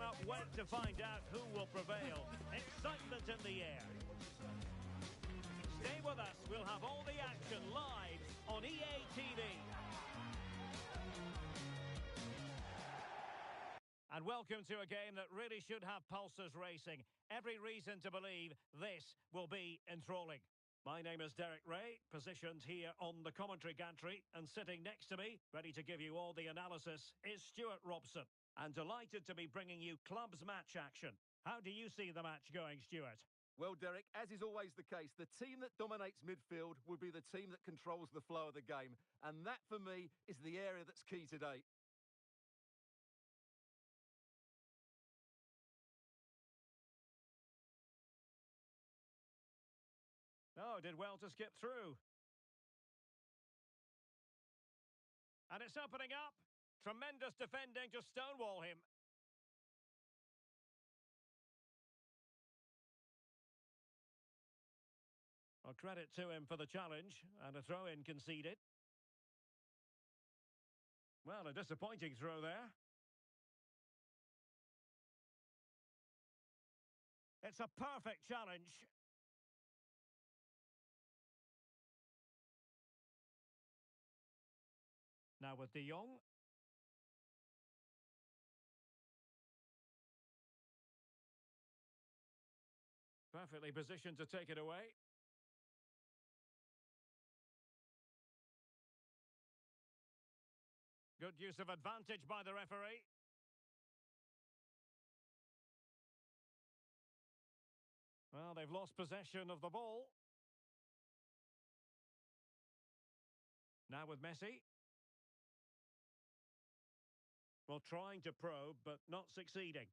cannot wait to find out who will prevail. Excitement in the air. Stay with us. We'll have all the action live on EA TV. And welcome to a game that really should have pulses racing. Every reason to believe this will be enthralling. My name is Derek Ray, positioned here on the commentary gantry, and sitting next to me, ready to give you all the analysis, is Stuart Robson. And delighted to be bringing you clubs match action. How do you see the match going, Stuart? Well, Derek, as is always the case, the team that dominates midfield will be the team that controls the flow of the game. And that, for me, is the area that's key today. Oh, did well to skip through. And it's opening up. Tremendous defending to stonewall him. Well, credit to him for the challenge, and a throw-in conceded. Well, a disappointing throw there. It's a perfect challenge. Now with De Jong. Perfectly positioned to take it away. Good use of advantage by the referee. Well, they've lost possession of the ball. Now with Messi. Well, trying to probe, but not succeeding.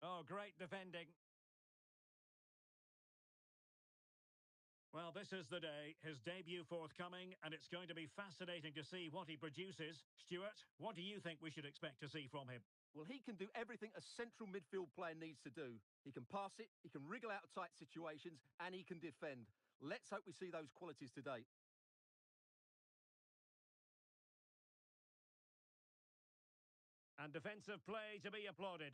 Oh, great defending. Well, this is the day, his debut forthcoming, and it's going to be fascinating to see what he produces. Stuart, what do you think we should expect to see from him? Well, he can do everything a central midfield player needs to do. He can pass it, he can wriggle out of tight situations, and he can defend. Let's hope we see those qualities today. And defensive play to be applauded.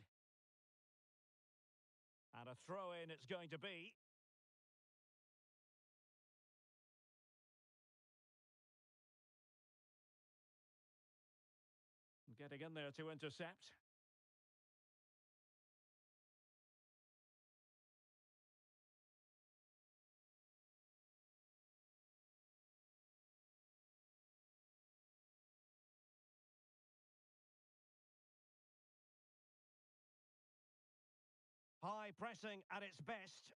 And a throw-in it's going to be. Getting in there to intercept. High pressing at its best.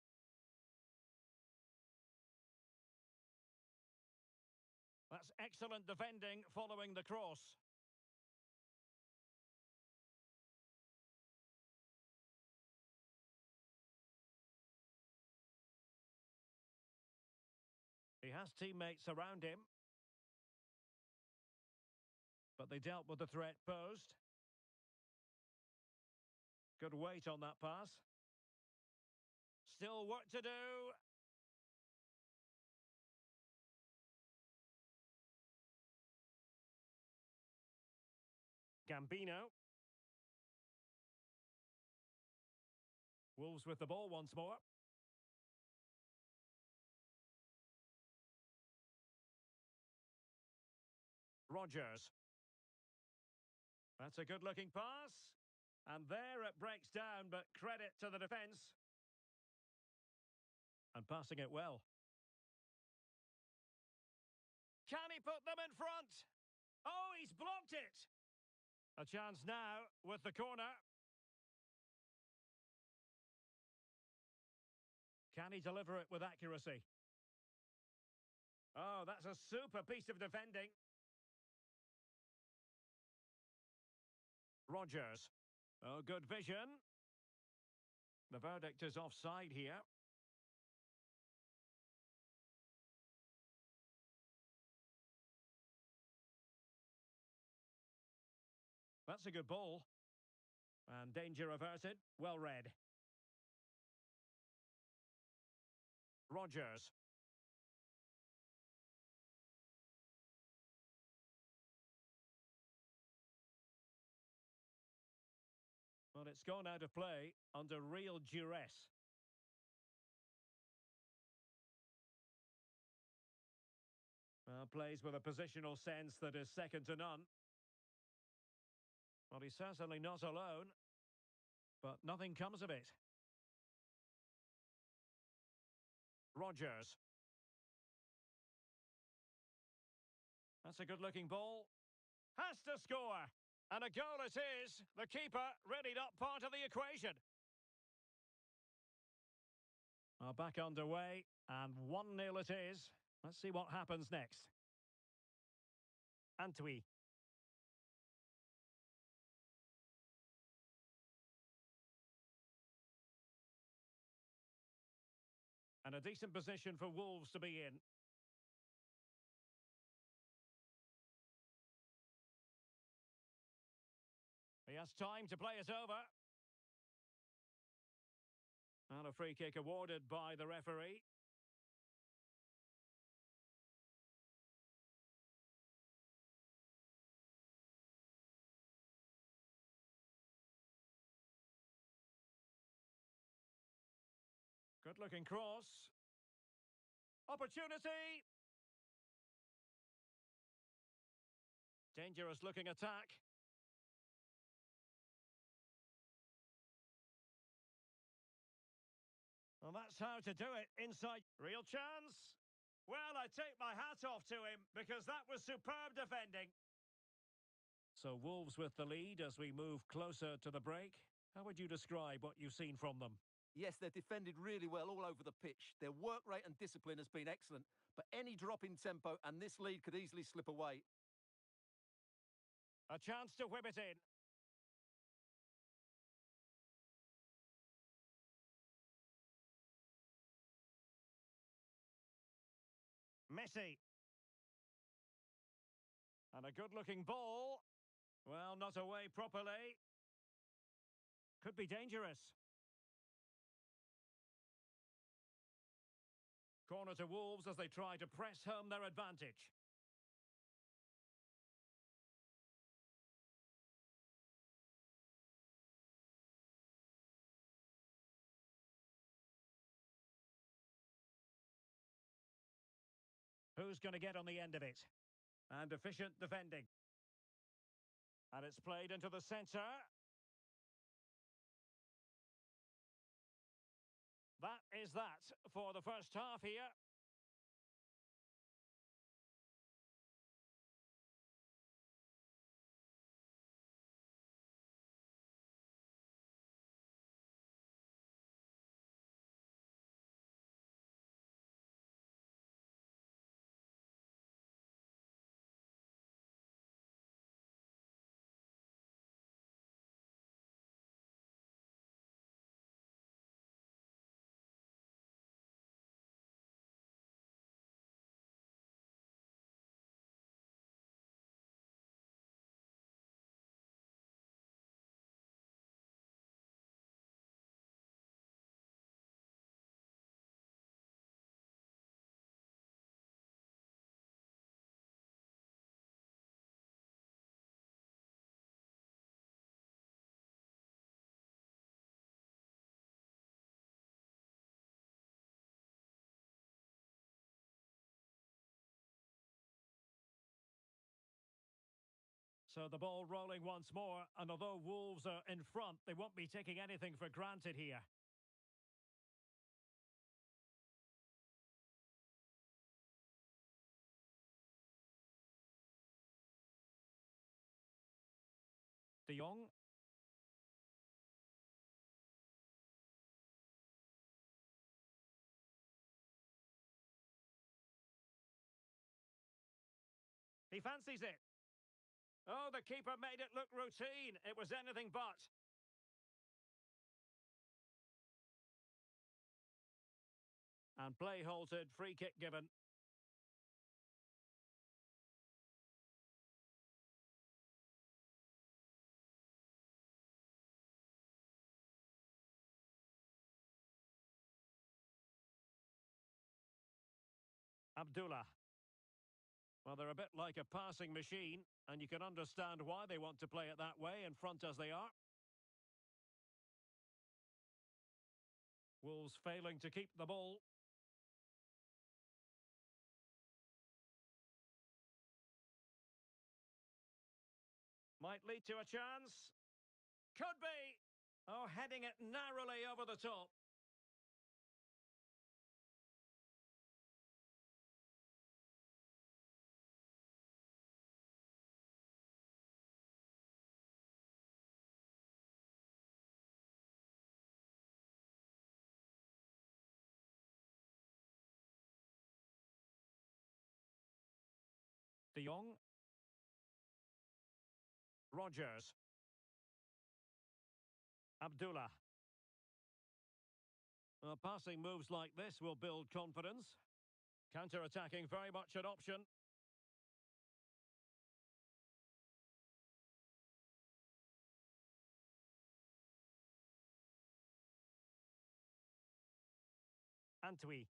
That's excellent defending following the cross. He has teammates around him. But they dealt with the threat posed. Good weight on that pass. Still work to do. Gambino. Wolves with the ball once more. Rodgers. That's a good-looking pass. And there it breaks down, but credit to the defence. And passing it well. Can he put them in front? Oh, he's blocked it! A chance now with the corner. Can he deliver it with accuracy? Oh, that's a super piece of defending. Rodgers. Oh, good vision. The verdict is offside here. That's a good ball. And danger averted. Well read. Rodgers. it's gone out of play under real duress. Well, plays with a positional sense that is second to none. Well, he's certainly not alone, but nothing comes of it. Rodgers. That's a good-looking ball. Has to score. And a goal it is. The keeper really not part of the equation. Well, back underway, and 1-0 it is. Let's see what happens next. Antwi. And a decent position for Wolves to be in. He has time to play it over. And a free kick awarded by the referee. Good-looking cross. Opportunity! Dangerous-looking attack. Well, that's how to do it inside. Real chance. Well, I take my hat off to him because that was superb defending. So Wolves with the lead as we move closer to the break. How would you describe what you've seen from them? Yes, they've defended really well all over the pitch. Their work rate and discipline has been excellent, but any drop in tempo and this lead could easily slip away. A chance to whip it in. Messi. And a good-looking ball. Well, not away properly. Could be dangerous. Corner to Wolves as they try to press home their advantage. Who's going to get on the end of it? And efficient defending. And it's played into the centre. That is that for the first half here. So the ball rolling once more, and although Wolves are in front, they won't be taking anything for granted here. De Jong. He fancies it. Oh, the keeper made it look routine. It was anything but. And play halted, free kick given. Abdullah. Well, they're a bit like a passing machine, and you can understand why they want to play it that way in front as they are. Wolves failing to keep the ball. Might lead to a chance. Could be. Oh, heading it narrowly over the top. De Jong. Rogers. Abdullah. Passing moves like this will build confidence. Counter-attacking very much an option. Antwi.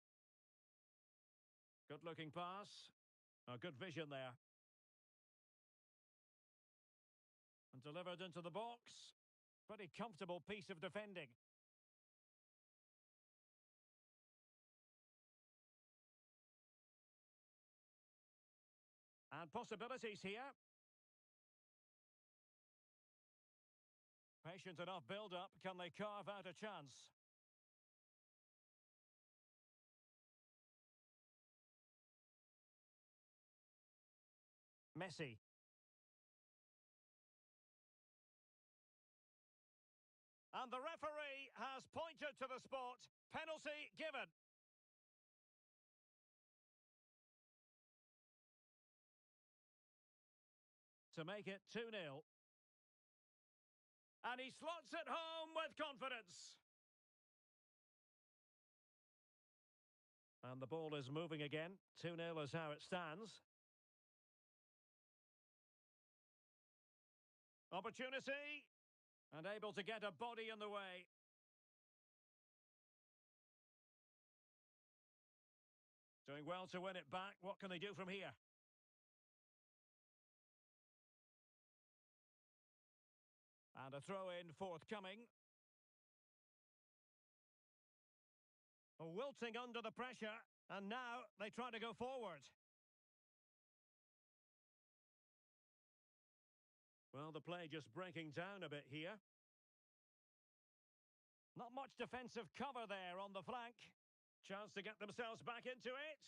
Good-looking pass. A good vision there. And delivered into the box. Pretty comfortable piece of defending. And possibilities here. Patient enough build-up. Can they carve out a chance? Messi. And the referee has pointed to the spot. Penalty given. To make it 2-0. And he slots it home with confidence. And the ball is moving again. 2-0 is how it stands. Opportunity. And able to get a body in the way. Doing well to win it back. What can they do from here? And a throw-in forthcoming. Wilting under the pressure. And now they try to go forward. Well, the play just breaking down a bit here. Not much defensive cover there on the flank. Chance to get themselves back into it.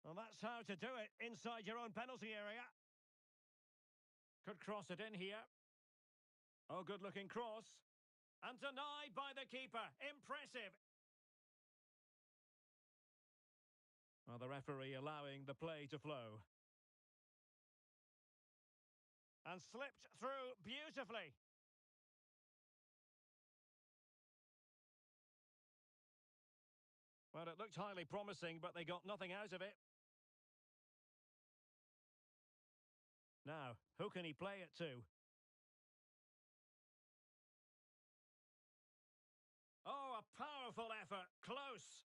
Well, that's how to do it inside your own penalty area. Could cross it in here. Oh, good-looking cross. And denied by the keeper. Impressive. Well, the referee allowing the play to flow. And slipped through beautifully. Well, it looked highly promising, but they got nothing out of it. Now, who can he play it to? Oh, a powerful effort. Close.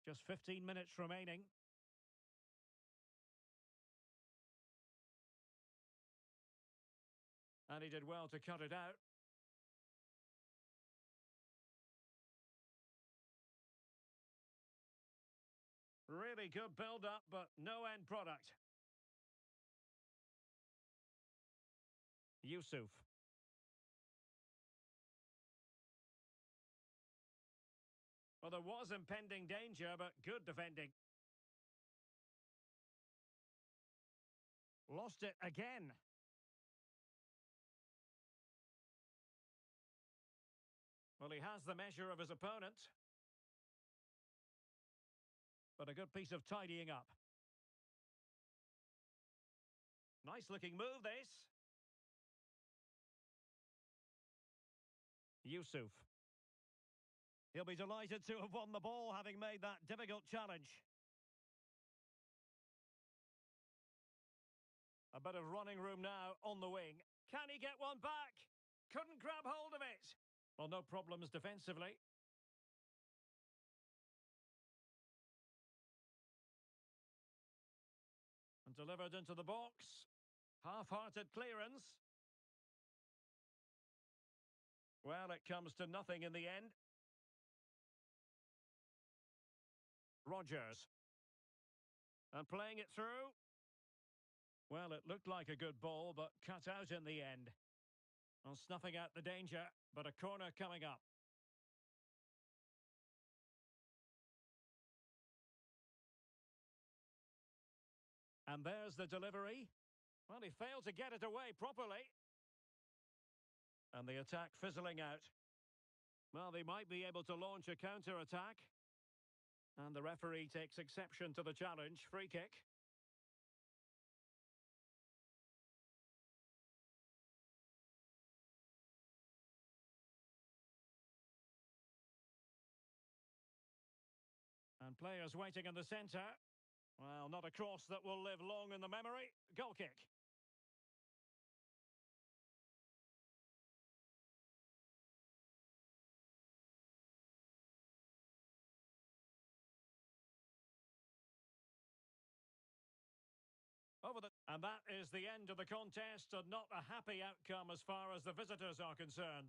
Just 15 minutes remaining. And he did well to cut it out. Really good build-up, but no end product. Yusuf. Well, there was impending danger, but good defending. Lost it again. Well, he has the measure of his opponent. But a good piece of tidying up. Nice-looking move, this. Yusuf. He'll be delighted to have won the ball, having made that difficult challenge. A bit of running room now on the wing. Can he get one back? Couldn't grab hold of it. Well, no problems defensively. Delivered into the box. Half-hearted clearance. Well, it comes to nothing in the end. Rodgers. And playing it through. Well, it looked like a good ball, but cut out in the end. And snuffing out the danger, but a corner coming up. And there's the delivery. Well, he failed to get it away properly. And the attack fizzling out. Well, they might be able to launch a counter-attack. And the referee takes exception to the challenge. Free kick. And players waiting in the centre. Well, not a cross that will live long in the memory. Goal kick. And that is the end of the contest, and not a happy outcome as far as the visitors are concerned.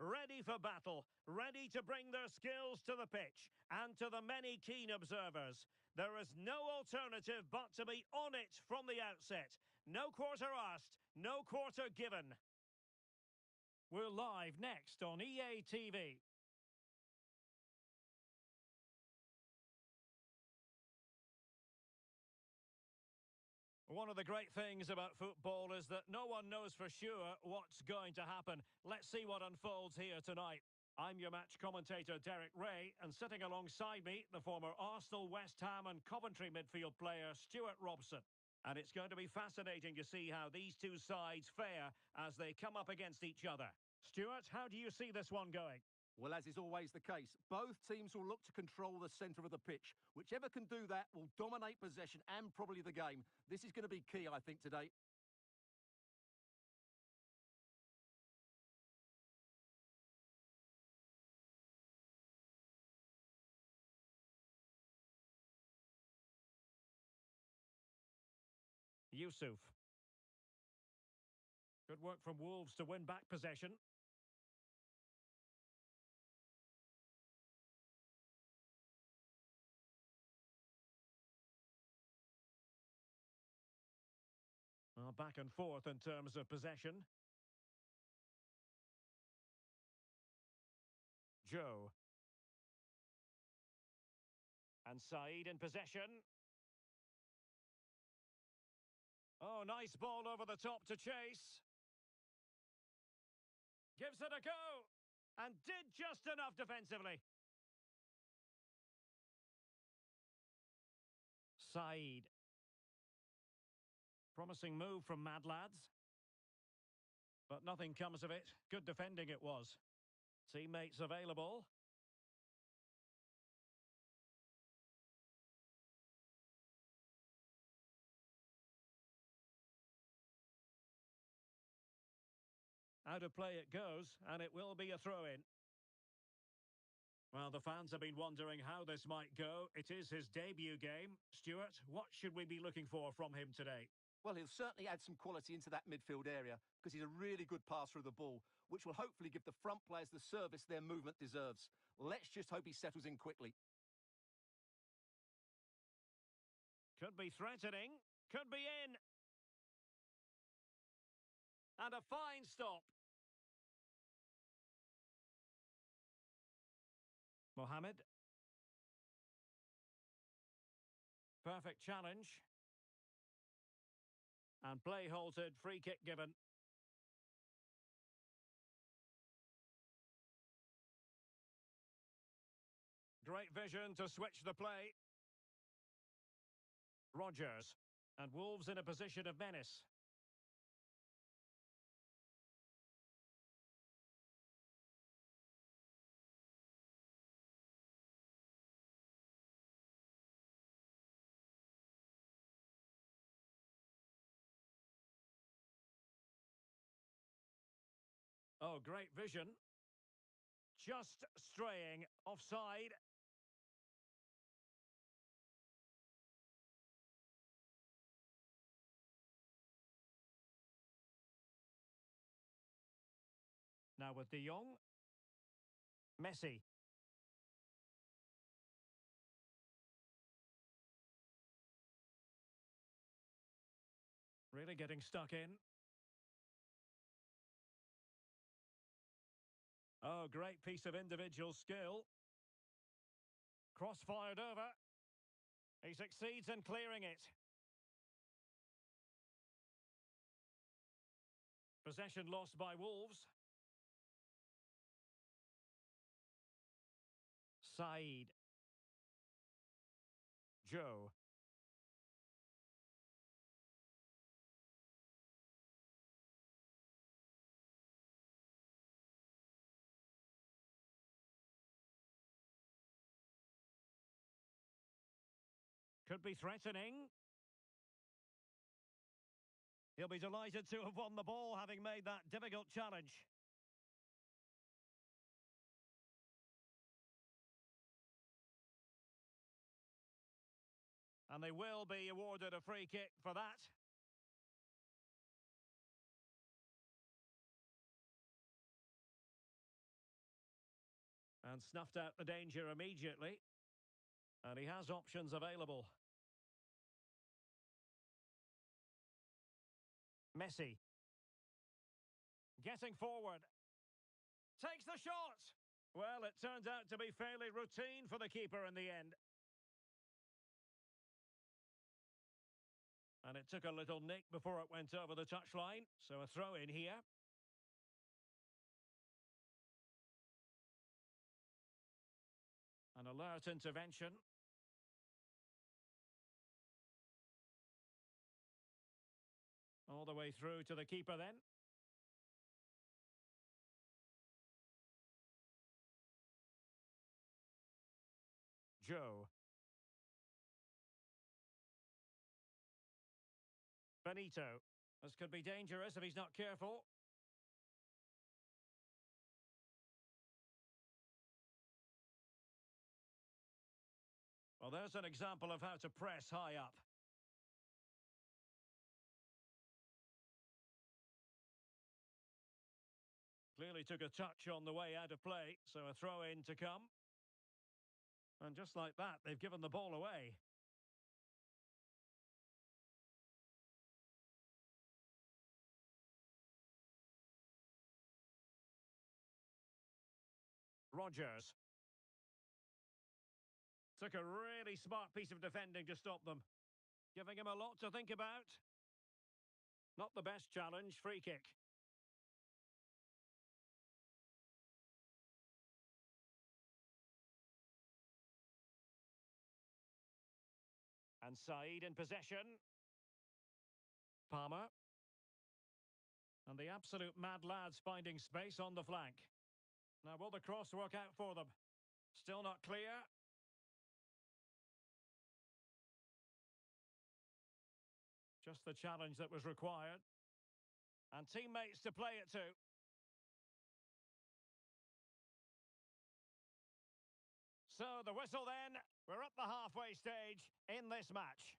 ready for battle, ready to bring their skills to the pitch, and to the many keen observers, there is no alternative but to be on it from the outset. No quarter asked, no quarter given. We're live next on EA TV. One of the great things about football is that no one knows for sure what's going to happen. Let's see what unfolds here tonight. I'm your match commentator, Derek Ray, and sitting alongside me, the former Arsenal, West Ham and Coventry midfield player, Stuart Robson. And it's going to be fascinating to see how these two sides fare as they come up against each other. Stuart, how do you see this one going? Well, as is always the case, both teams will look to control the centre of the pitch. Whichever can do that will dominate possession and probably the game. This is going to be key, I think, today. Yusuf. Good work from Wolves to win back possession. Well, back and forth in terms of possession. Joe. And Said in possession. Oh, nice ball over the top to chase. Gives it a go. And did just enough defensively. Said. Promising move from Mad Lads. But nothing comes of it. Good defending it was. Teammates available. Out of play it goes, and it will be a throw-in. Well, the fans have been wondering how this might go. It is his debut game. Stuart, what should we be looking for from him today? Well, he'll certainly add some quality into that midfield area because he's a really good passer of the ball, which will hopefully give the front players the service their movement deserves. Let's just hope he settles in quickly. Could be threatening. Could be in. And a fine stop. Mohamed. Perfect challenge. And play halted, free kick given. Great vision to switch the play. Rodgers. And Wolves in a position of menace. Oh, great vision. Just straying offside. Now with De Jong. Messi. Really getting stuck in. Oh, great piece of individual skill. Cross-fired over. He succeeds in clearing it. Possession lost by Wolves. Said. Joe. Could be threatening. He'll be delighted to have won the ball, having made that difficult challenge. And they will be awarded a free kick for that. And snuffed out the danger immediately. And he has options available. Messi. Getting forward. Takes the shot! Well, it turned out to be fairly routine for the keeper in the end. And it took a little nick before it went over the touchline, so a throw in here. An alert intervention. All the way through to the keeper then. Joe. Benito. This could be dangerous if he's not careful. Well, there's an example of how to press high up. Clearly took a touch on the way out of play, so a throw in to come. And just like that, they've given the ball away. Rodgers. Took a really smart piece of defending to stop them. Giving him a lot to think about. Not the best challenge, free kick. And Said in possession. Palmer. And the absolute mad lads finding space on the flank. Now, will the cross work out for them? Still not clear. Just the challenge that was required. And teammates to play it to. So the whistle then. We're at the halfway stage in this match.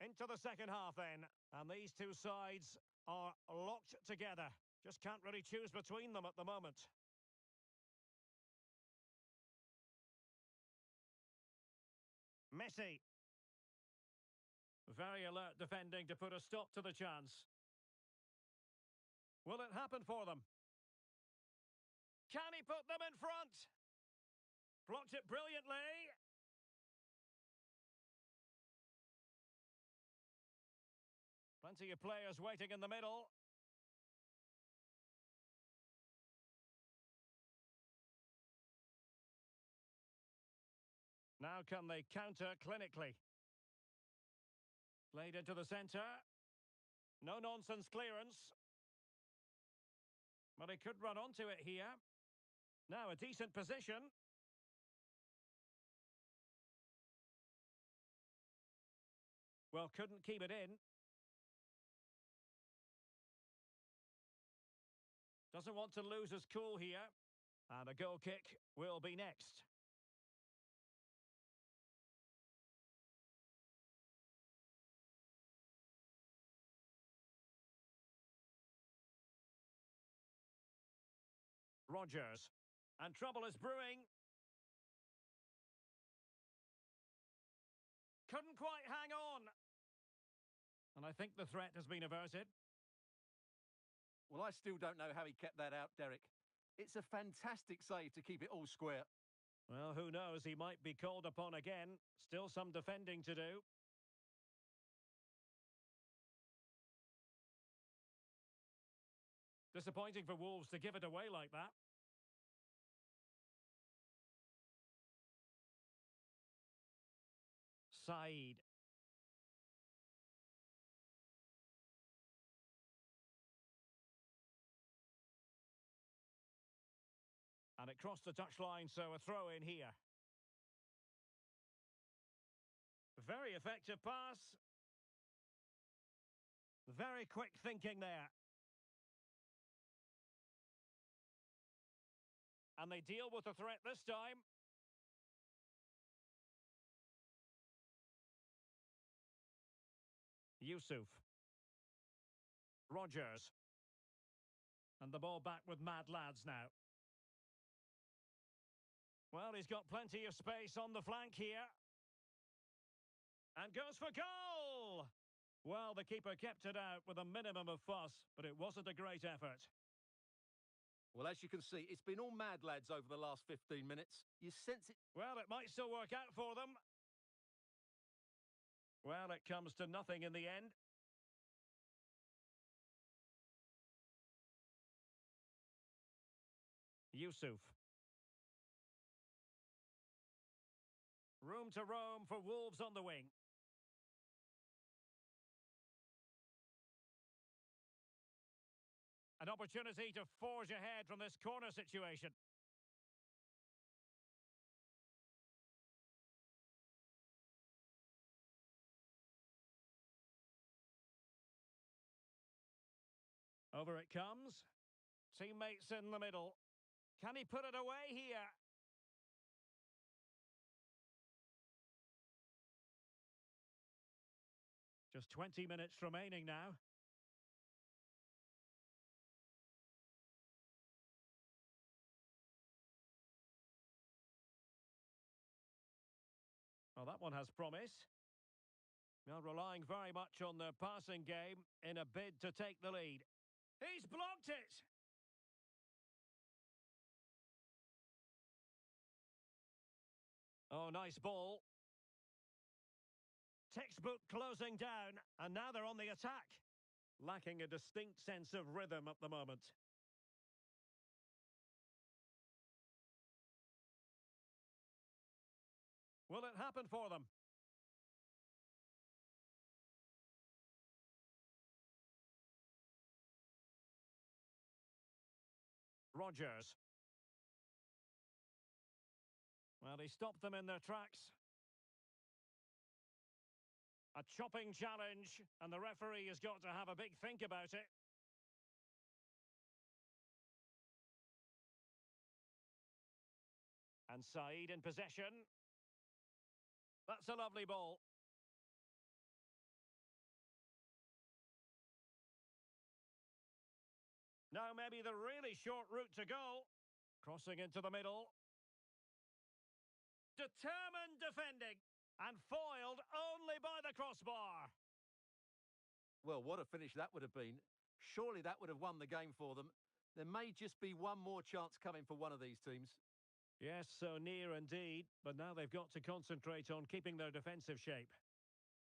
Into the second half then, and these two sides are locked together. Just can't really choose between them at the moment. Messi. Very alert defending to put a stop to the chance. Will it happen for them? Can he put them in front? Blocked it brilliantly. Plenty of players waiting in the middle. Now can they counter clinically? Played into the centre. No-nonsense clearance. But he could run onto it here. Now a decent position. Well, couldn't keep it in. Doesn't want to lose his cool here. And a goal kick will be next. Rodgers. And trouble is brewing. Couldn't quite hang on. And I think the threat has been averted. Well, I still don't know how he kept that out, Derek. It's a fantastic save to keep it all square. Well, who knows? He might be called upon again. Still some defending to do. Disappointing for Wolves to give it away like that. Said. And it crossed the touchline, so a throw in here. Very effective pass. Very quick thinking there. And they deal with the threat this time. Yusuf. Rogers. And the ball back with Mad Lads now. Well, he's got plenty of space on the flank here. And goes for goal! Well, the keeper kept it out with a minimum of fuss, but it wasn't a great effort. Well, as you can see, it's been all mad lads over the last 15 minutes. You sense it. Well, it might still work out for them. Well, it comes to nothing in the end. Yusuf. Room to roam for Wolves on the wing. An opportunity to forge ahead from this corner situation. Over it comes. Teammates in the middle. Can he put it away here? Just 20 minutes remaining now. Well, that one has promise. Now relying very much on their passing game in a bid to take the lead. He's blocked it! Oh, nice ball. Textbook closing down, and now they're on the attack. Lacking a distinct sense of rhythm at the moment. Will it happen for them? Rogers. Well, he stopped them in their tracks. A chopping challenge, and the referee has got to have a big think about it. And Said in possession. That's a lovely ball. Now maybe the really short route to goal. Crossing into the middle. Determined defending. And foiled only by the crossbar. Well, what a finish that would have been. Surely that would have won the game for them. There may just be one more chance coming for one of these teams. Yes, so near indeed. But now they've got to concentrate on keeping their defensive shape.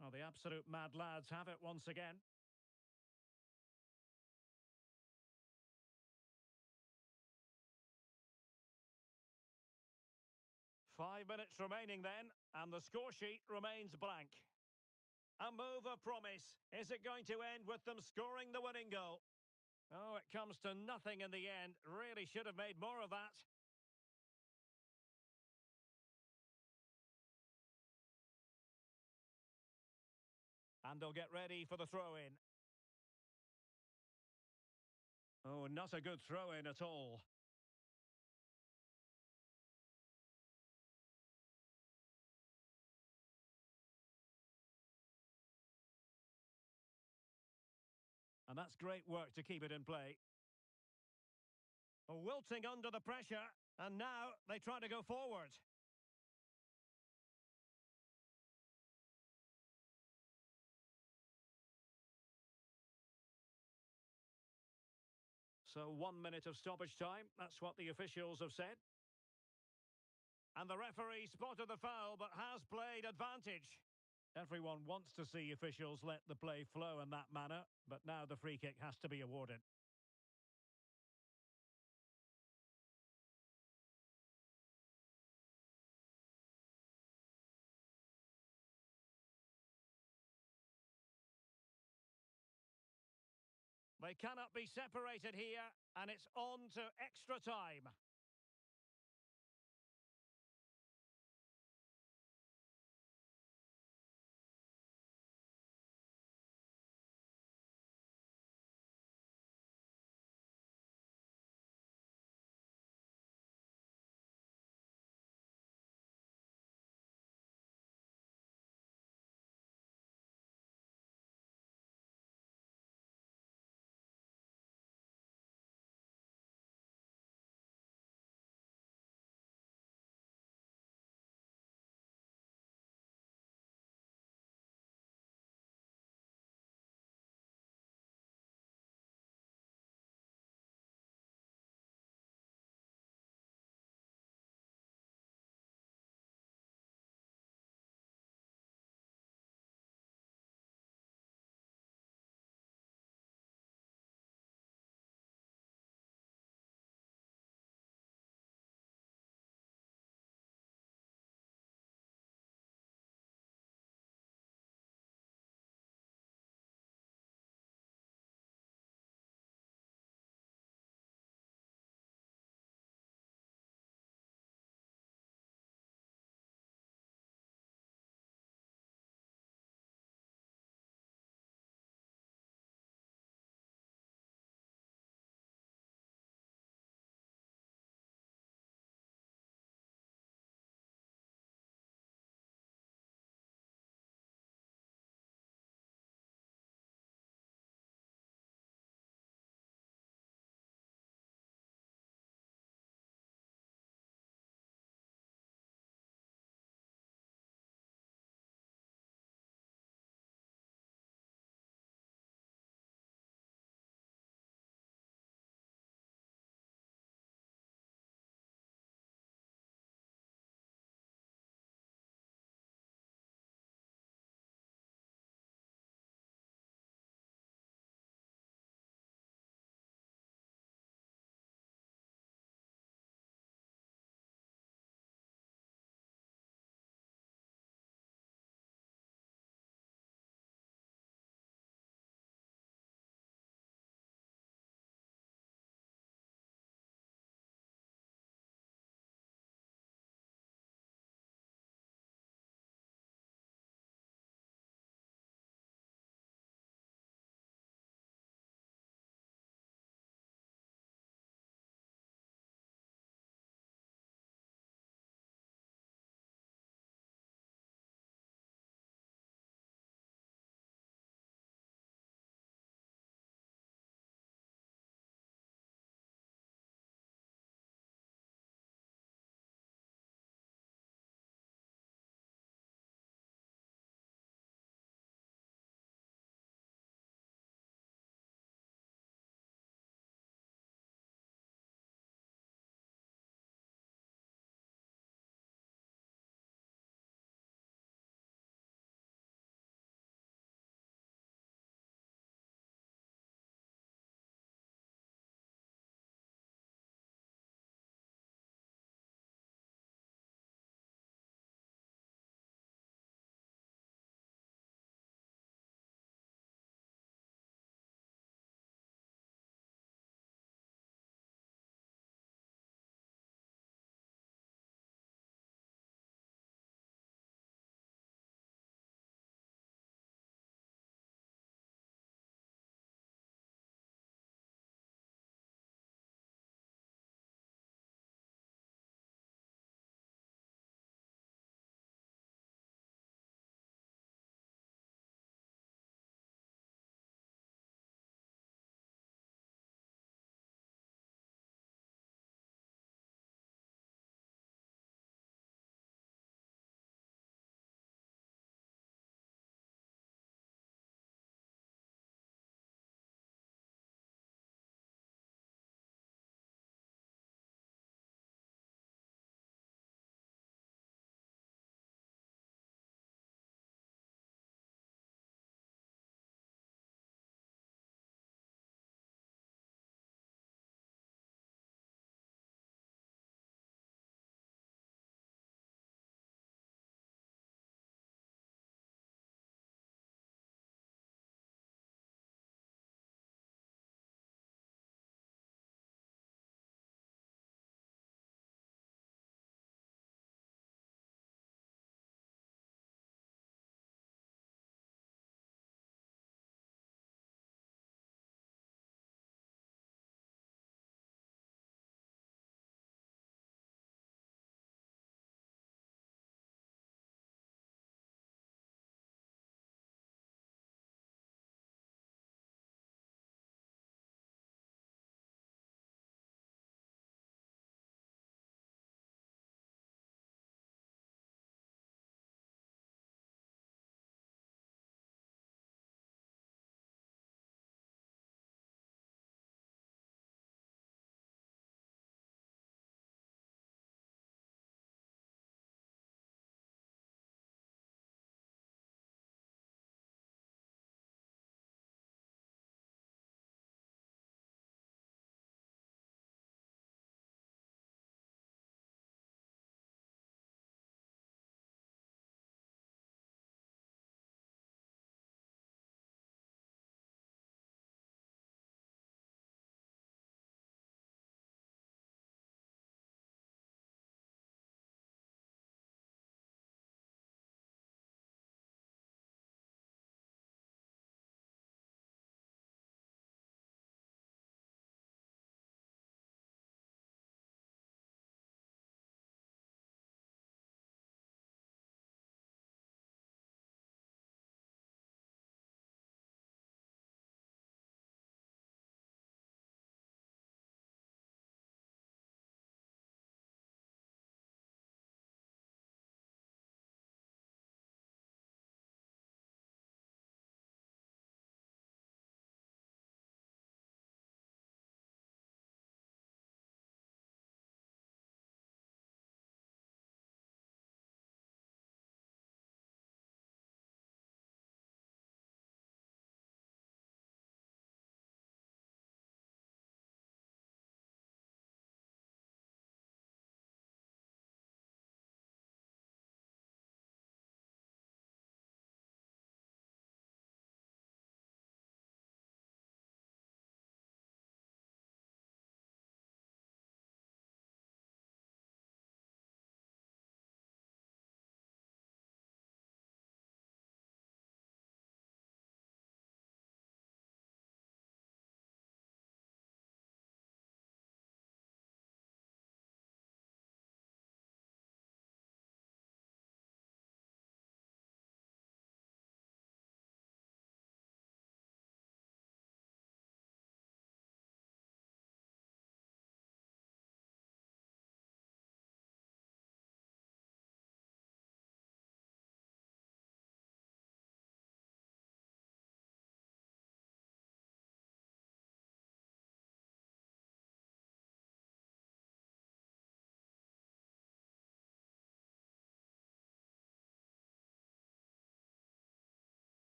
Well, the absolute mad lads have it once again. Five minutes remaining then, and the score sheet remains blank. A move of promise. Is it going to end with them scoring the winning goal? Oh, it comes to nothing in the end. Really should have made more of that. And they'll get ready for the throw-in. Oh, not a good throw-in at all. And that's great work to keep it in play. Wilting under the pressure, and now they try to go forward. So 1 minute of stoppage time. That's what the officials have said. And the referee spotted the foul, but has played advantage. Everyone wants to see officials let the play flow in that manner, but now the free kick has to be awarded. They cannot be separated here, and it's on to extra time.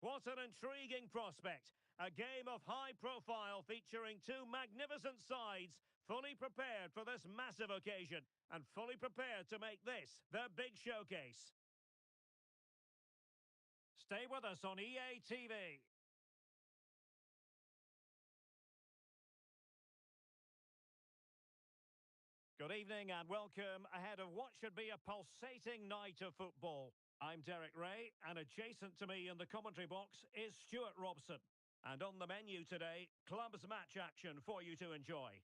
What an intriguing prospect. A game of high profile featuring two magnificent sides, fully prepared for this massive occasion and fully prepared to make this their big showcase. Stay with us on EA TV. Good evening and welcome ahead of what should be a pulsating night of football. I'm Derek Ray, and adjacent to me in the commentary box is Stuart Robson. And on the menu today, clubs match action for you to enjoy.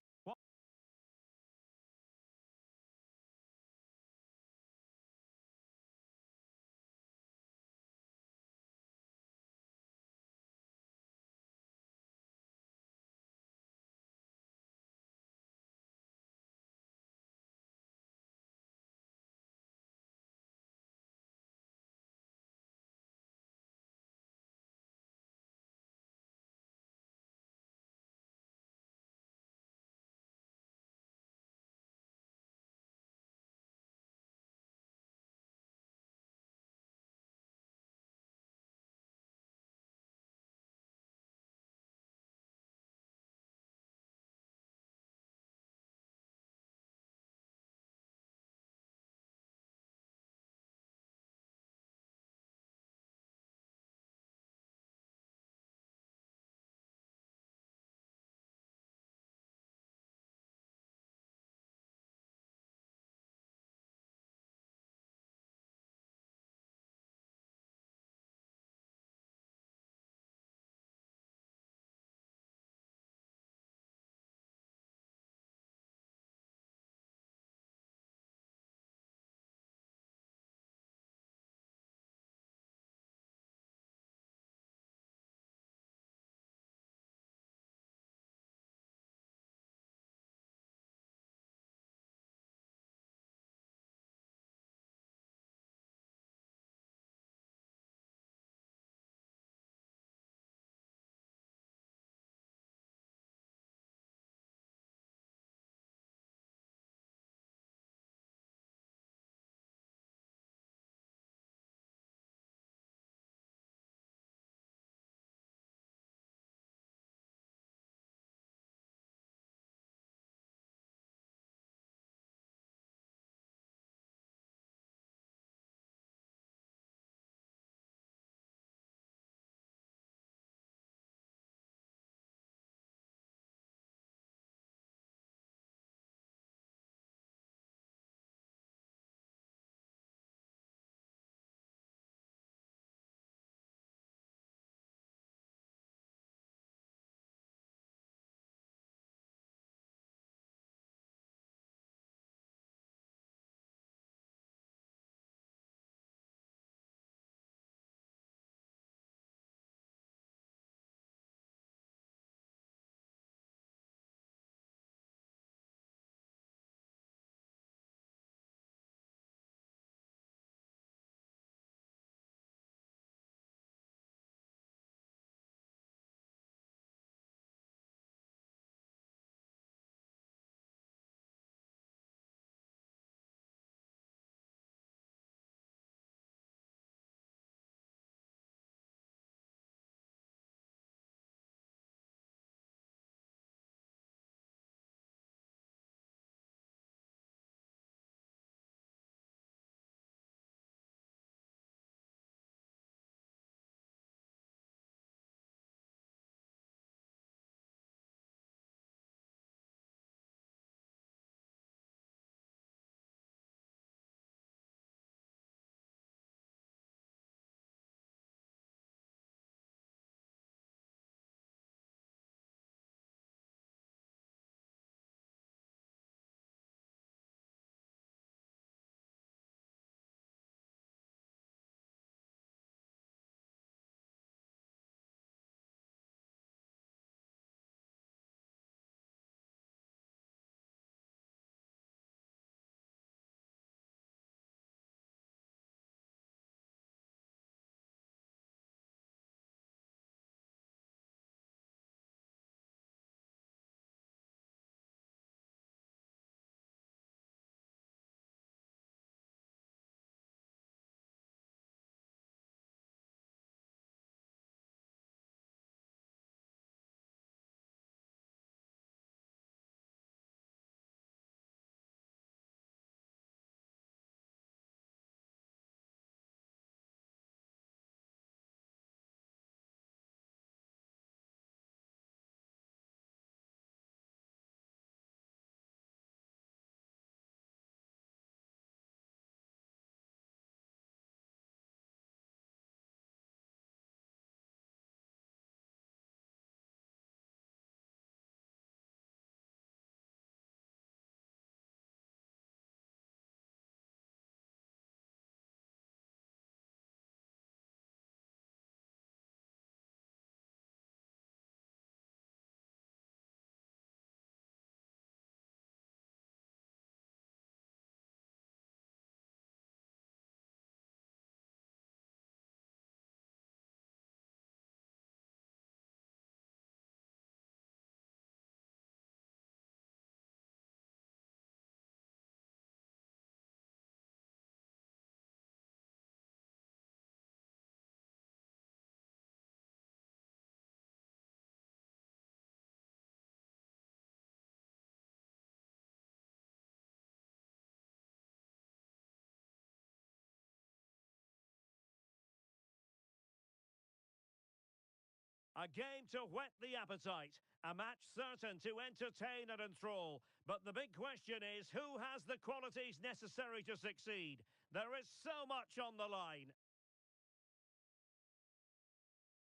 A game to whet the appetite. A match certain to entertain and enthrall. But the big question is, who has the qualities necessary to succeed? There is so much on the line.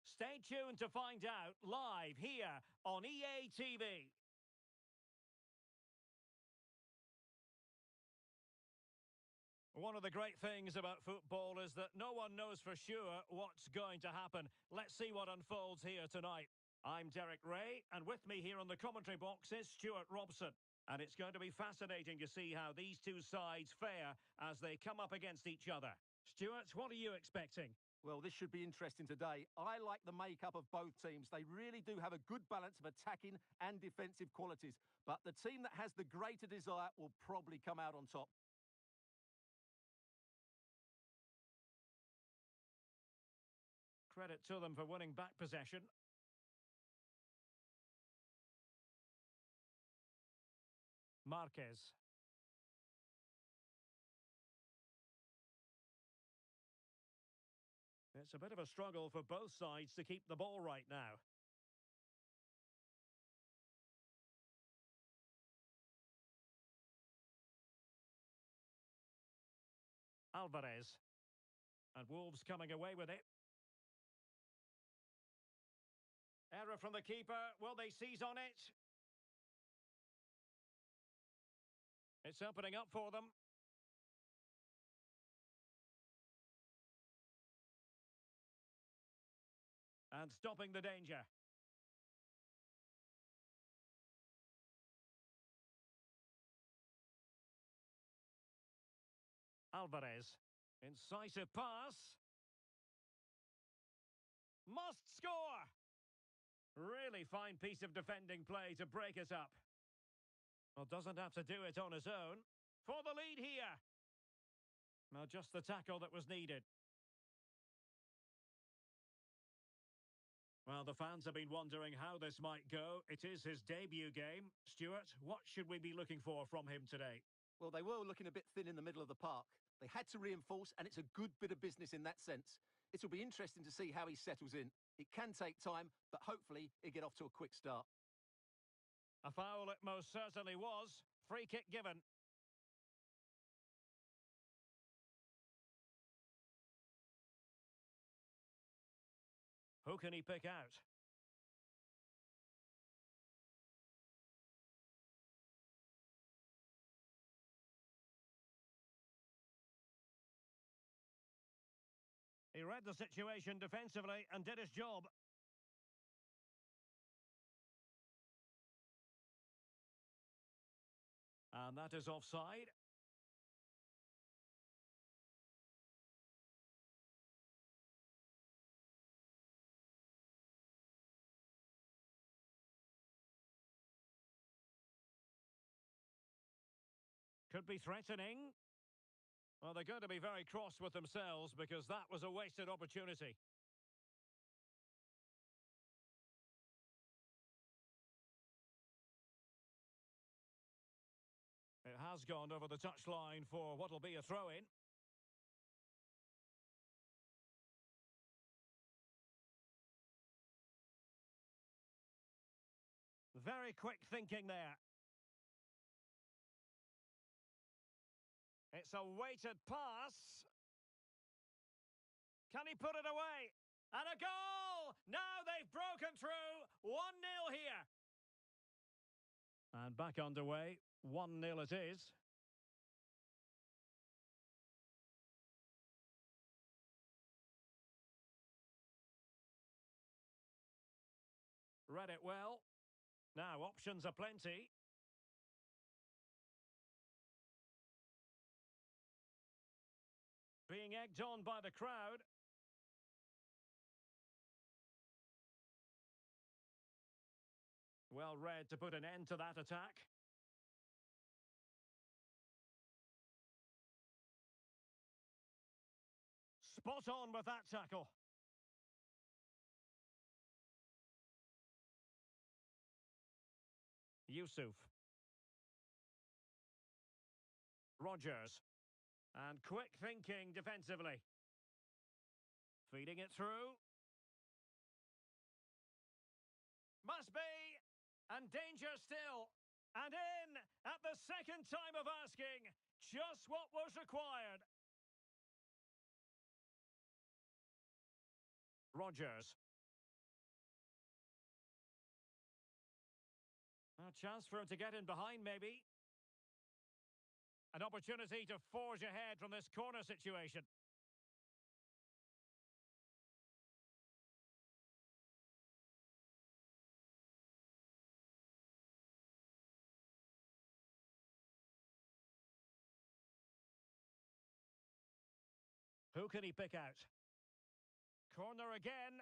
Stay tuned to find out live here on EA TV. One of the great things about football is that no one knows for sure what's going to happen. Let's see what unfolds here tonight. I'm Derek Ray, and with me here on the commentary box is Stuart Robson. And it's going to be fascinating to see how these two sides fare as they come up against each other. Stuart, what are you expecting? Well, this should be interesting today. I like the makeup of both teams. They really do have a good balance of attacking and defensive qualities. But the team that has the greater desire will probably come out on top. Credit to them for winning back possession. Marquez. It's a bit of a struggle for both sides to keep the ball right now. Alvarez. And Wolves coming away with it. Error from the keeper. Will they seize on it? It's opening up for them. And stopping the danger. Alvarez. Incisive pass. Must score! Really fine piece of defending play to break it up. Well, doesn't have to do it on his own. For the lead here. Well, just the tackle that was needed. Well, the fans have been wondering how this might go. It is his debut game. Stuart, what should we be looking for from him today? Well, they were looking a bit thin in the middle of the park. They had to reinforce, and it's a good bit of business in that sense. It will be interesting to see how he settles in. It can take time, but hopefully he'll get off to a quick start. A foul it most certainly was. Free kick given. Who can he pick out? He read the situation defensively and did his job. And that is offside. Could be threatening. Well, they're going to be very cross with themselves because that was a wasted opportunity. It has gone over the touchline for what will be a throw-in. Very quick thinking there. It's a weighted pass. Can he put it away? And a goal! Now they've broken through. 1-0 here. And back underway. 1-0 it is. Read it well. Now options are plenty. Being egged on by the crowd. Well read to put an end to that attack. Spot on with that tackle. Yusuf. Rogers. And quick thinking defensively. Feeding it through. Must be. And danger still. And in at the second time of asking. Just what was required. Rodgers. A chance for him to get in behind, maybe. An opportunity to forge ahead from this corner situation. Who can he pick out? Corner again.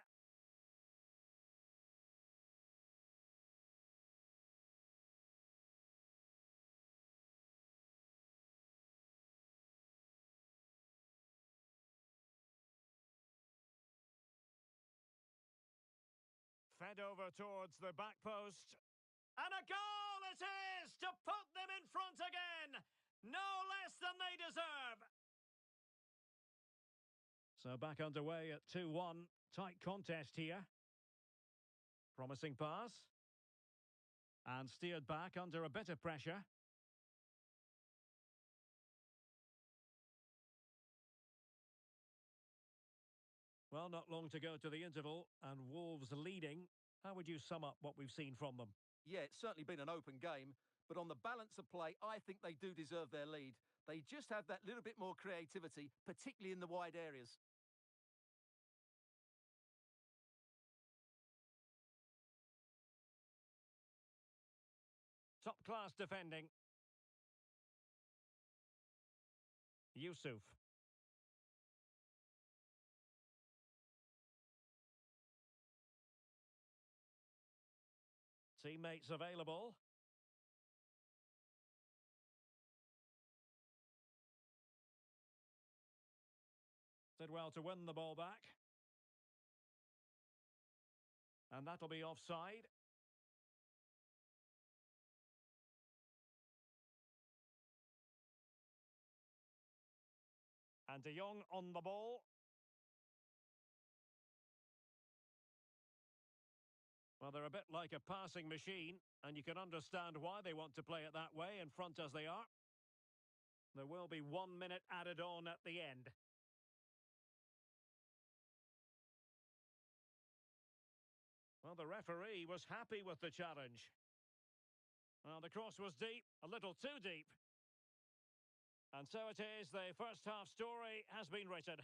Fed over towards the back post. And a goal it is to put them in front again. No less than they deserve. So back underway at 2-1. Tight contest here. Promising pass. And steered back under a bit of pressure. Well, not long to go to the interval, and Wolves leading. How would you sum up what we've seen from them? Yeah, it's certainly been an open game, but on the balance of play, I think they do deserve their lead. They just have that little bit more creativity, particularly in the wide areas. Top-class defending. Yusuf. Teammates available. Did well to win the ball back. And that'll be offside. And De Jong on the ball. Well, they're a bit like a passing machine, and you can understand why they want to play it that way, in front as they are. There will be 1 minute added on at the end. Well, the referee was happy with the challenge. Well, the cross was deep, a little too deep. And so it is, the first half story has been written.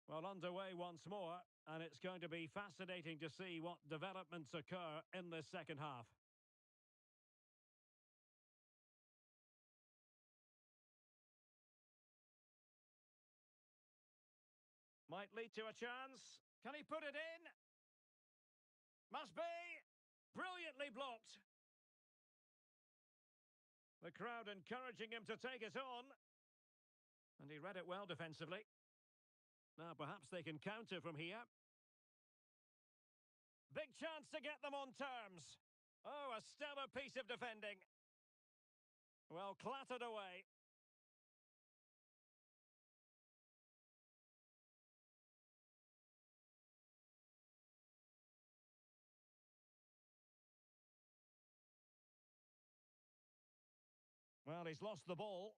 Well, underway once more, and it's going to be fascinating to see what developments occur in this second half. Might lead to a chance. Can he put it in? Must be. Brilliantly blocked. The crowd encouraging him to take it on. And he read it well defensively. Now perhaps they can counter from here. Big chance to get them on terms. Oh, a stellar piece of defending. Well, clattered away. Well, he's lost the ball.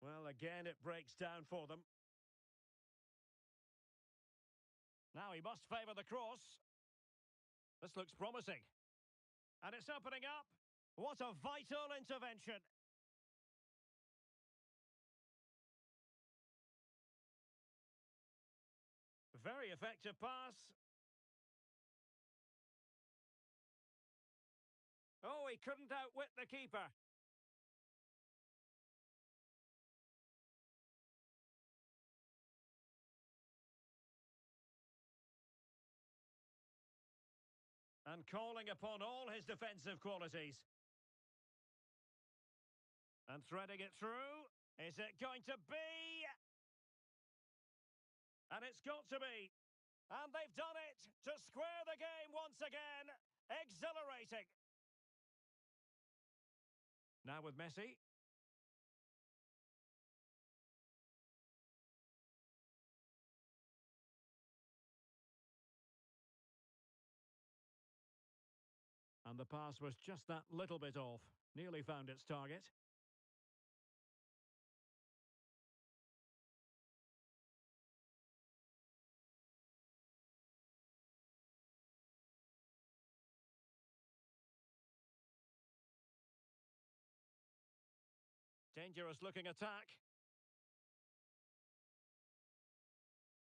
Well, again, it breaks down for them. Now he must favour the cross. This looks promising. And it's opening up. What a vital intervention. Very effective pass. Oh, he couldn't outwit the keeper. And calling upon all his defensive qualities. And threading it through. Is it going to be? And it's got to be. And they've done it to square the game once again. Exhilarating. Now with Messi. And the pass was just that little bit off. Nearly found its target. Dangerous looking attack.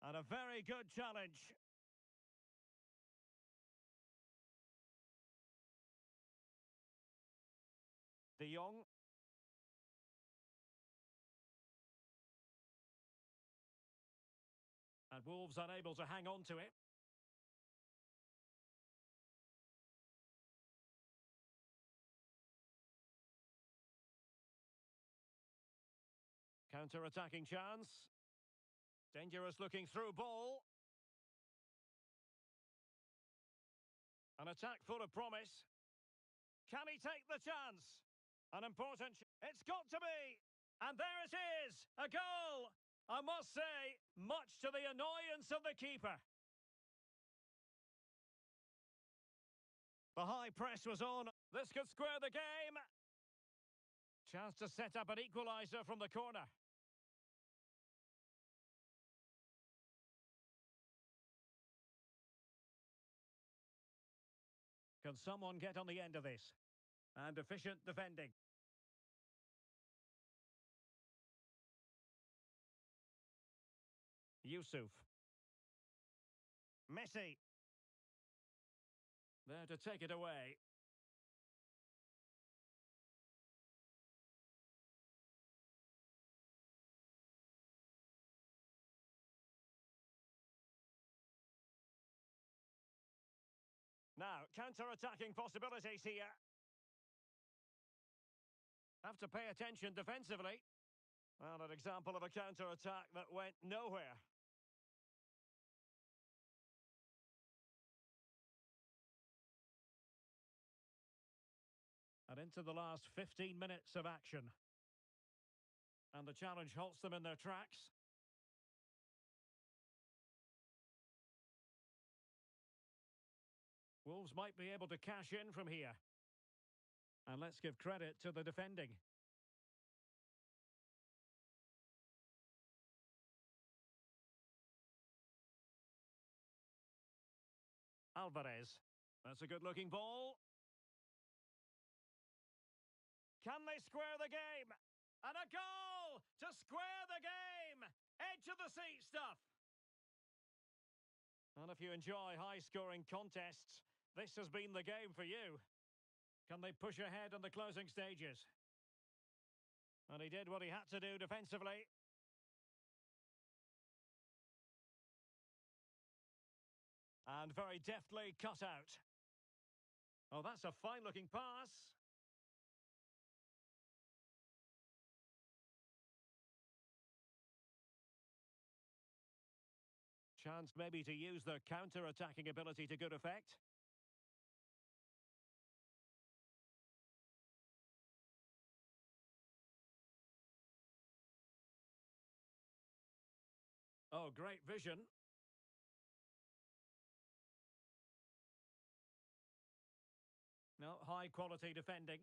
And a very good challenge. De Jong. And Wolves unable to hang on to it. Counter-attacking chance. Dangerous looking through ball. An attack full of promise. Can he take the chance? An important... It's got to be! And there it is! A goal! I must say, much to the annoyance of the keeper. The high press was on. This could square the game. Chance to set up an equaliser from the corner. Can someone get on the end of this? And efficient defending. Yusuf. Messi. There to take it away. Now, counter-attacking possibilities here. Have to pay attention defensively. Well, an example of a counter-attack that went nowhere. And into the last 15 minutes of action. And the challenge halts them in their tracks. Wolves might be able to cash in from here. And let's give credit to the defending. Alvarez. That's a good-looking ball. Can they square the game? And a goal to square the game! Edge of the seat stuff! And if you enjoy high-scoring contests, this has been the game for you. Can they push ahead in the closing stages? And he did what he had to do defensively. And very deftly cut out. Oh, that's a fine-looking pass. Chance maybe to use their counter-attacking ability to good effect. Oh, great vision. No, high quality defending.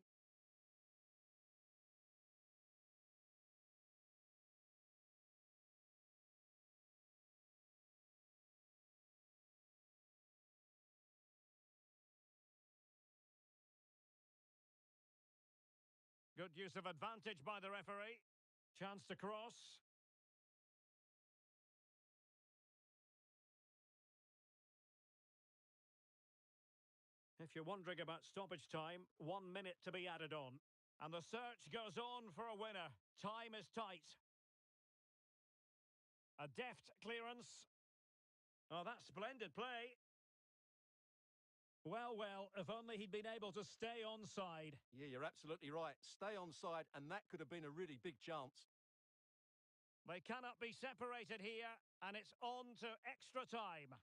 Good use of advantage by the referee. Chance to cross. If you're wondering about stoppage time, 1 minute to be added on. And the search goes on for a winner. Time is tight. A deft clearance. Oh, that's splendid play. Well, well, if only he'd been able to stay onside. Yeah, you're absolutely right. Stay onside, and that could have been a really big chance. They cannot be separated here, and it's on to extra time.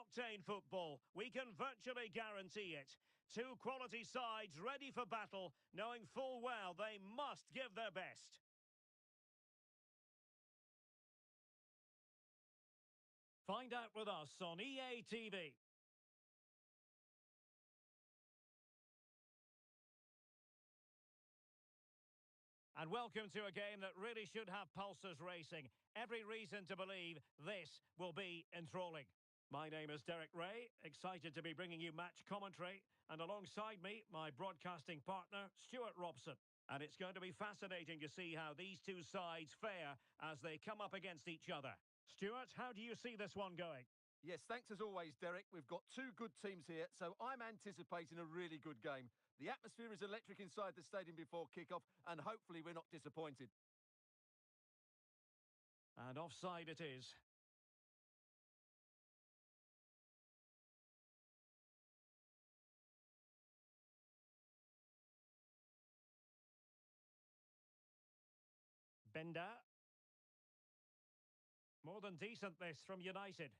high-octane football. We can virtually guarantee it. Two quality sides ready for battle, knowing full well they must give their best. Find out with us on EA TV. And welcome to a game that really should have pulses racing. Every reason to believe this will be enthralling. My name is Derek Ray, excited to be bringing you match commentary, and alongside me, my broadcasting partner, Stuart Robson. And it's going to be fascinating to see how these two sides fare as they come up against each other. Stuart, how do you see this one going? Yes, thanks as always, Derek. We've got two good teams here, so I'm anticipating a really good game. The atmosphere is electric inside the stadium before kick-off, and hopefully we're not disappointed. And offside it is. Bender. More than decent this from United.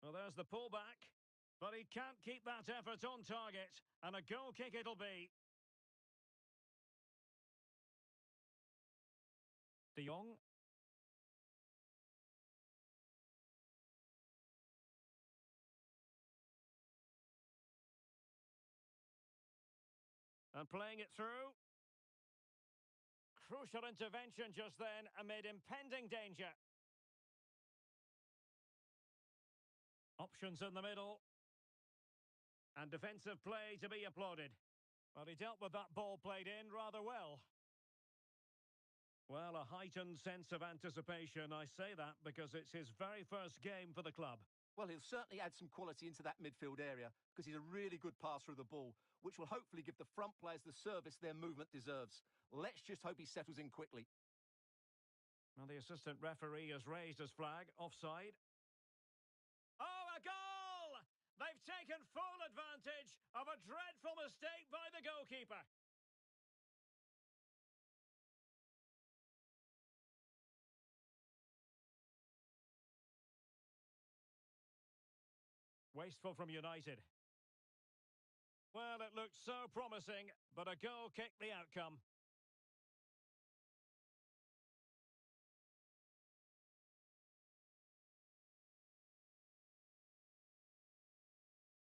Well, there's the pullback, but he can't keep that effort on target, and a goal kick it'll be. De Jong. And playing it through. Crucial intervention just then amid impending danger. Options in the middle. And defensive play to be applauded. But he dealt with that ball played in rather well. Well, a heightened sense of anticipation. I say that because it's his very first game for the club. Well, he'll certainly add some quality into that midfield area because he's a really good passer of the ball, which will hopefully give the front players the service their movement deserves. Let's just hope he settles in quickly. Well, the assistant referee has raised his flag. Offside. Oh, a goal! They've taken full advantage of a dreadful mistake by the goalkeeper. Wasteful from United. Well, it looked so promising, but a goal kicked the outcome.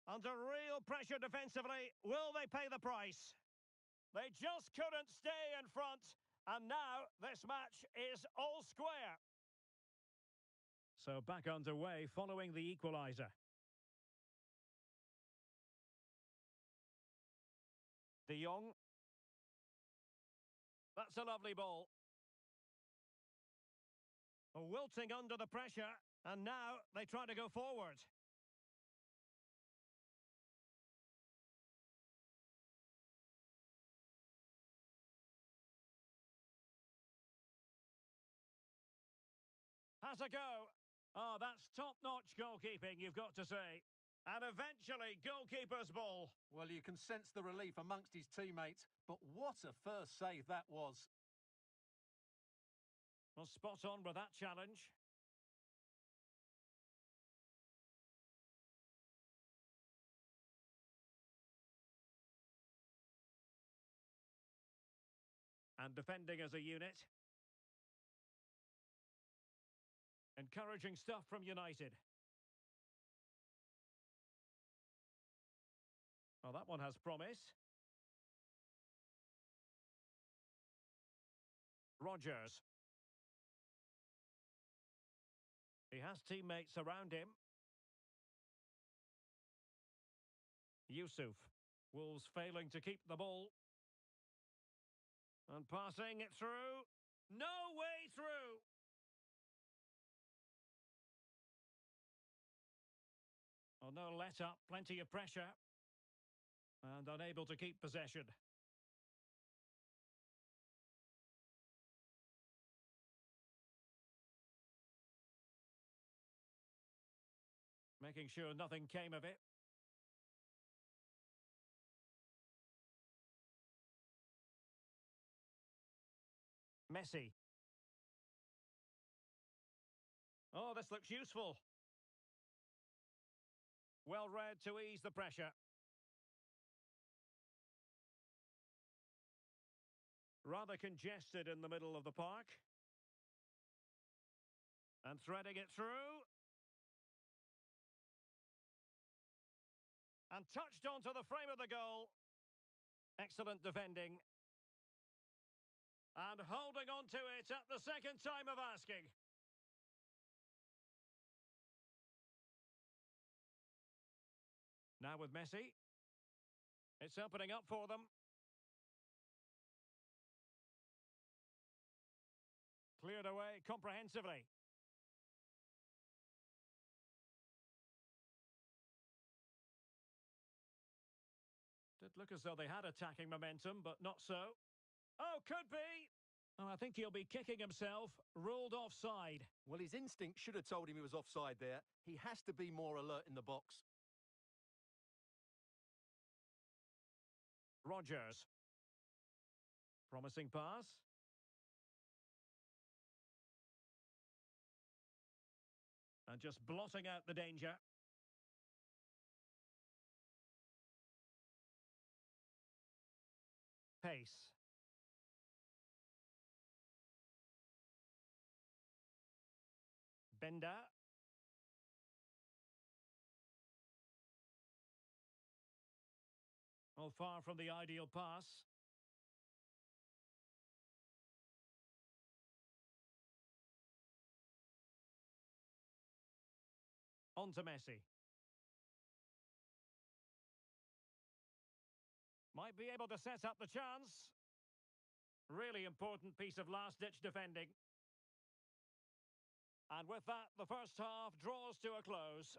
Under real pressure defensively, will they pay the price? They just couldn't stay in front, and now this match is all square. So back underway following the equaliser. De Jong. That's a lovely ball. Wilting under the pressure, and now they try to go forward. Has a go. Oh, that's top-notch goalkeeping, you've got to say. And eventually, goalkeeper's ball. Well, you can sense the relief amongst his teammates, but what a first save that was. Well, spot on with that challenge. And defending as a unit. Encouraging stuff from United. Well, that one has promise. Rodgers. He has teammates around him. Yusuf. Wolves failing to keep the ball. And passing it through. No way through. Oh, no let up. Plenty of pressure. And unable to keep possession. Making sure nothing came of it. Messi. Oh, this looks useful. Well read to ease the pressure. Rather congested in the middle of the park. And threading it through. And touched onto the frame of the goal. Excellent defending. And holding on to it at the second time of asking. Now with Messi. It's opening up for them. Cleared away comprehensively. Did look as though they had attacking momentum, but not so. Oh, could be! Oh, I think he'll be kicking himself. Ruled offside. Well, his instinct should have told him he was offside there. He has to be more alert in the box. Rodgers. Promising pass. And just blotting out the danger. Pace. Bender. Oh, far from the ideal pass. On to Messi. Might be able to set up the chance. Really important piece of last-ditch defending. And with that, the first half draws to a close.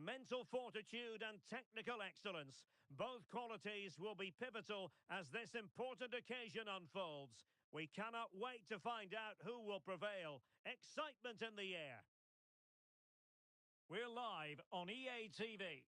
mental fortitude and technical excellence. Both qualities will be pivotal as this important occasion unfolds. We cannot wait to find out who will prevail. Excitement in the air. We're live on EA TV.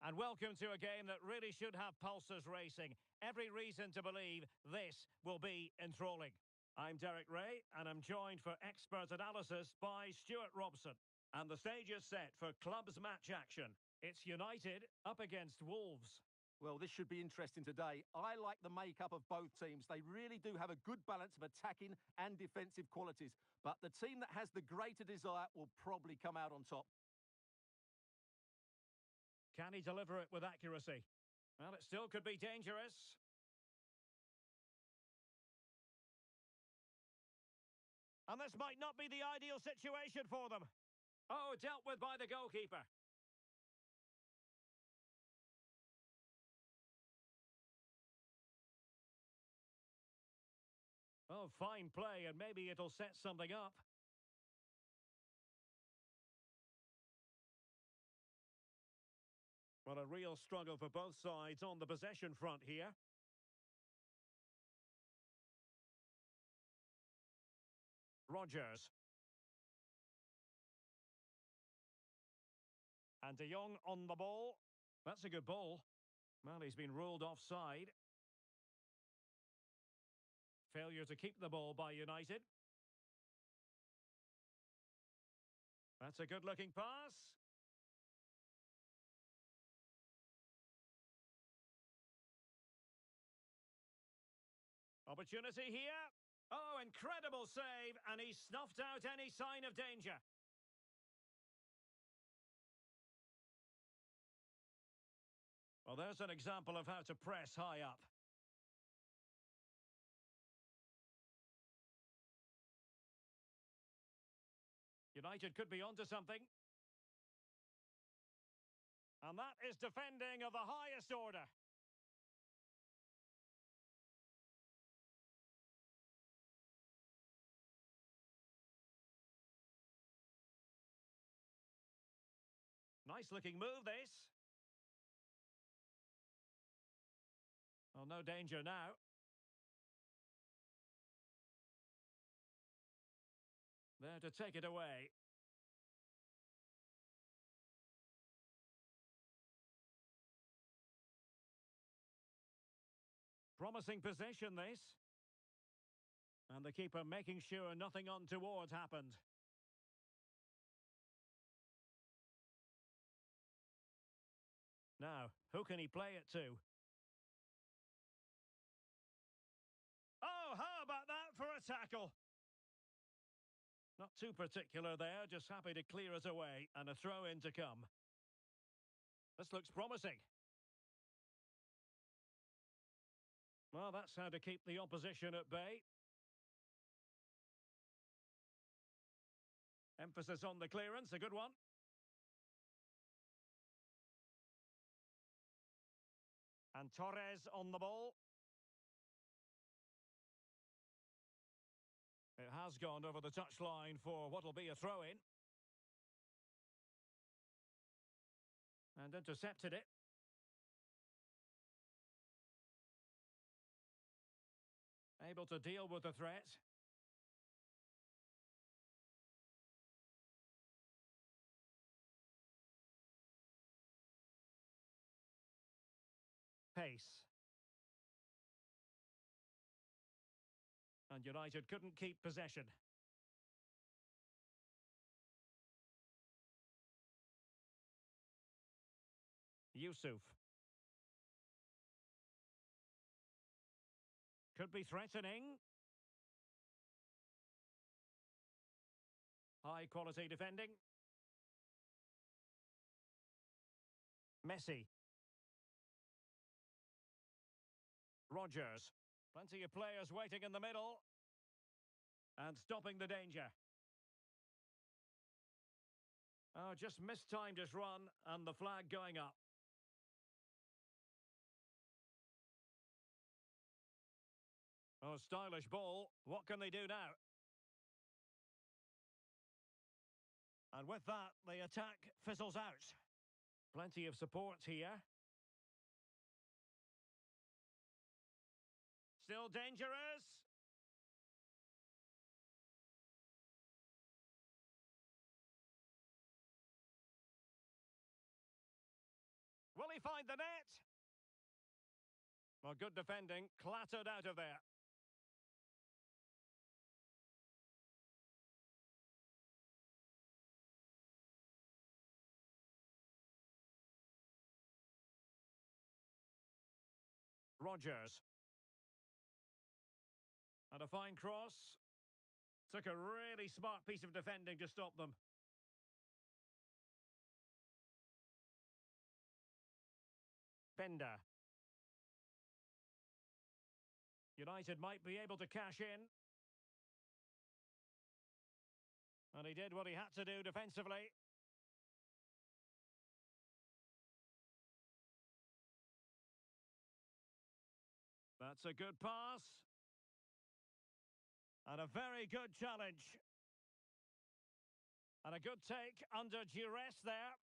And welcome to a game that really should have pulses racing. Every reason to believe this will be enthralling. I'm Derek Ray, and I'm joined for expert analysis by Stuart Robson. And the stage is set for clubs match action. It's United up against Wolves. Well, this should be interesting today. I like the makeup of both teams. They really do have a good balance of attacking and defensive qualities. But the team that has the greater desire will probably come out on top. Can he deliver it with accuracy? Well, it still could be dangerous. And this might not be the ideal situation for them. Oh, dealt with by the goalkeeper. Oh, fine play, and maybe it'll set something up. Well, a real struggle for both sides on the possession front here. Rodgers. And De Jong on the ball. That's a good ball. Well, he's been ruled offside. Failure to keep the ball by United. That's a good-looking pass. Opportunity here. Oh, incredible save, and he snuffed out any sign of danger. Well, there's an example of how to press high up. United could be onto something. And that is defending of the highest order. Nice looking move, this. Well, no danger now. There to take it away. Promising possession, this. And the keeper making sure nothing untoward happened. Now, who can he play it to? Oh, how about that for a tackle? Not too particular there, just happy to clear it away, and a throw-in to come. This looks promising. Well, that's how to keep the opposition at bay. Emphasis on the clearance, a good one. And Torres on the ball. It has gone over the touchline for what'll be a throw-in. And intercepted it. Able to deal with the threat. Pace. And United couldn't keep possession. Yusuf. Could be threatening. High quality defending. Messi. Rodgers. Plenty of players waiting in the middle. And stopping the danger. Oh, just mistimed his run and the flag going up. Oh, stylish ball. What can they do now? And with that, the attack fizzles out. Plenty of support here. Still dangerous. Will he find the net? Well, good defending, clattered out of there. Rodgers. And a fine cross. Took a really smart piece of defending to stop them. Bender. United might be able to cash in. And he did what he had to do defensively. That's a good pass. And a very good challenge. And a good take under duress there.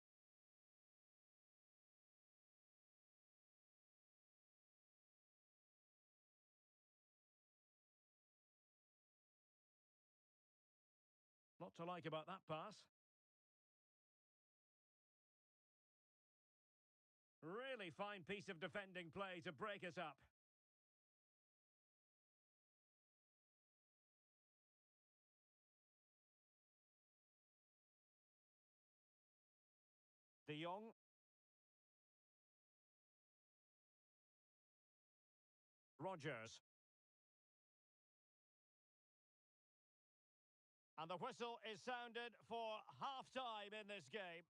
Lot to like about that pass. Really fine piece of defending play to break us up. De Jong. Rodgers. And the whistle is sounded for half-time in this game.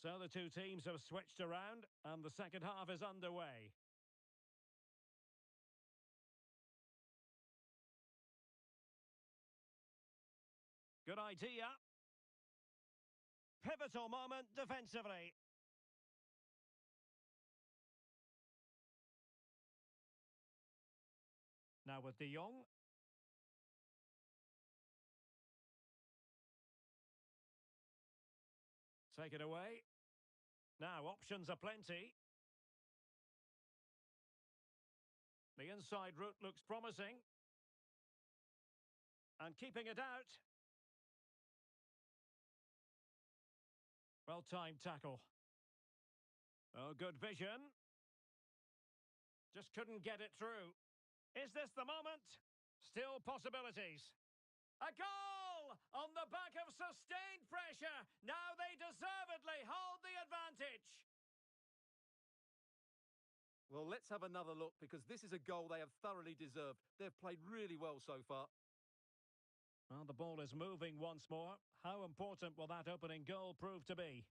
So the two teams have switched around and the second half is underway. Good idea. Pivotal moment defensively. Now with De Jong. Take it away. Now options are plenty. The inside route looks promising. And keeping it out. Well-timed tackle. Oh, good vision. Just couldn't get it through. Is this the moment? Still possibilities. A goal on the back of sustained pressure. Now they deservedly hold the advantage. Well, let's have another look because this is a goal they have thoroughly deserved. They've played really well so far. Well, the ball is moving once more. How important will that opening goal prove to be?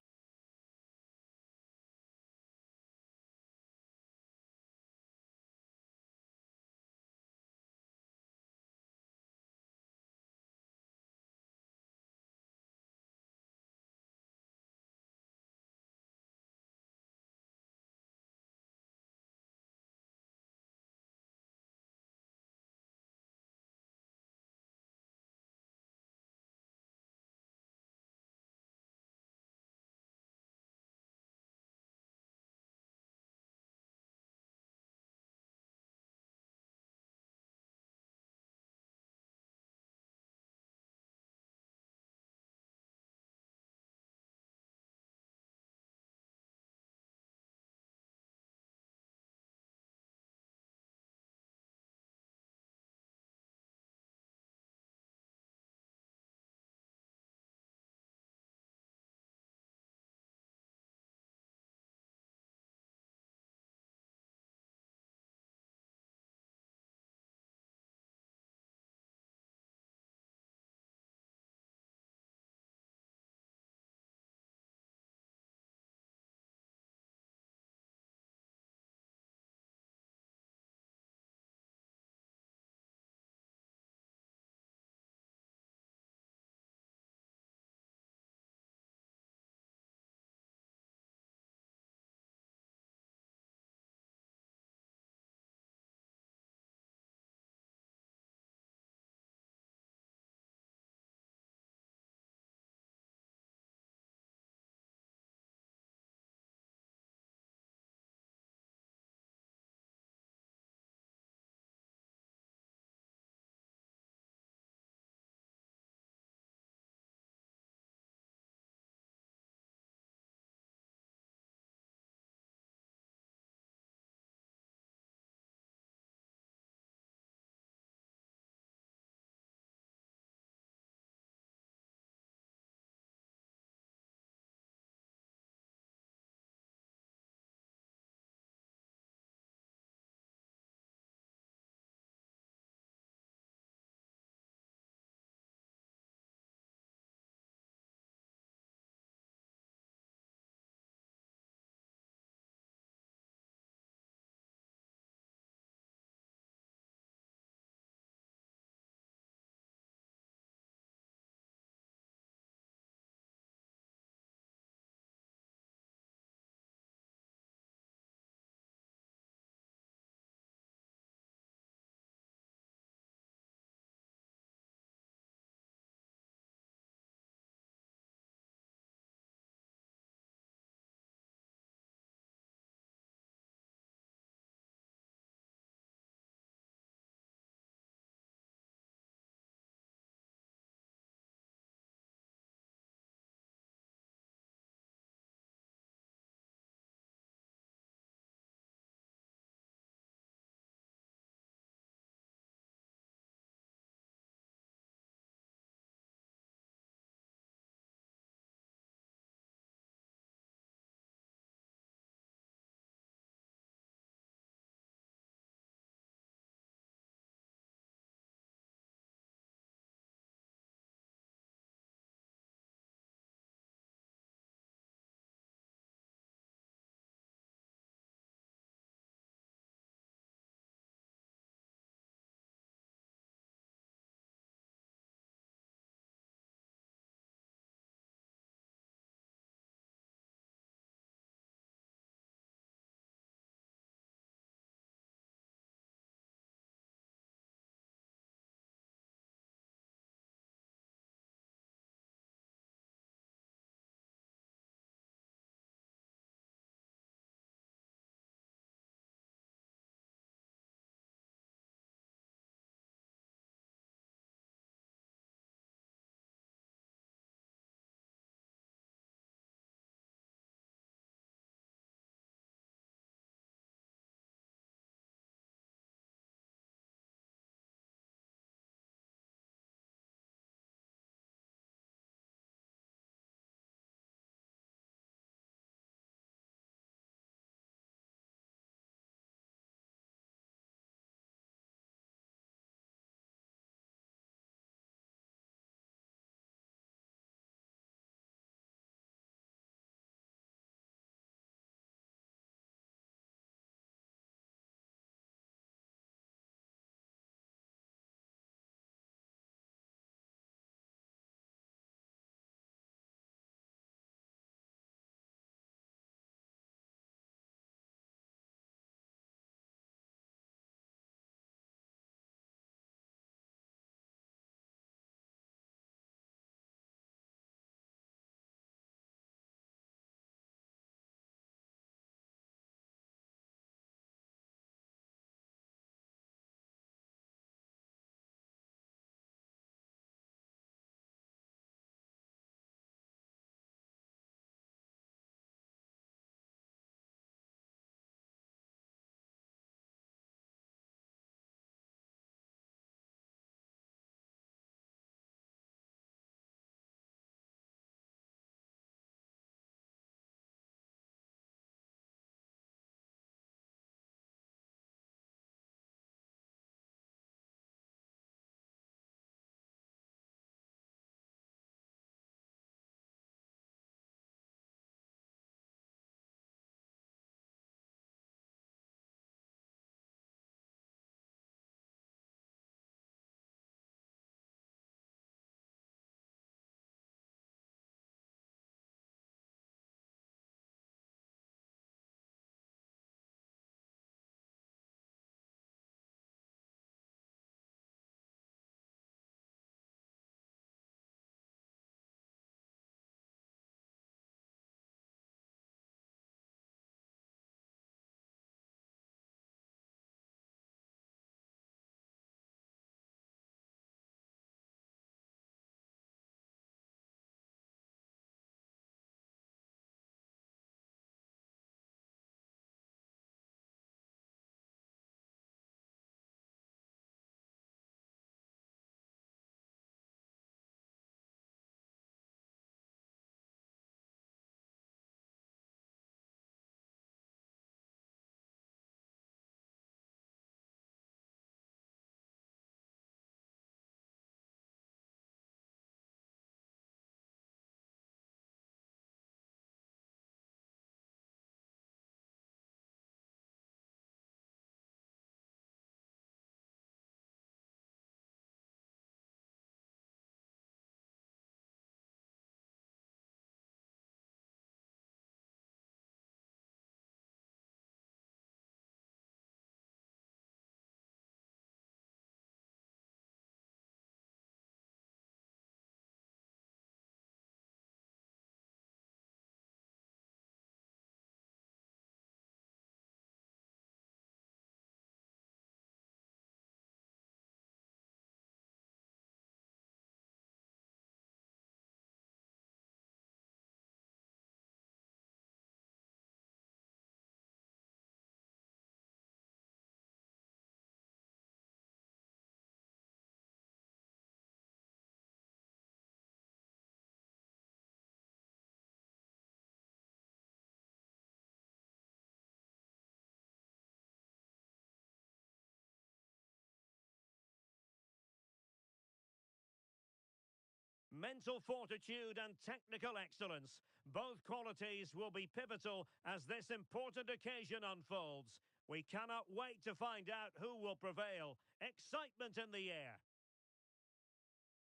mental fortitude and technical excellence. Both qualities will be pivotal as this important occasion unfolds. We cannot wait to find out who will prevail. Excitement in the air.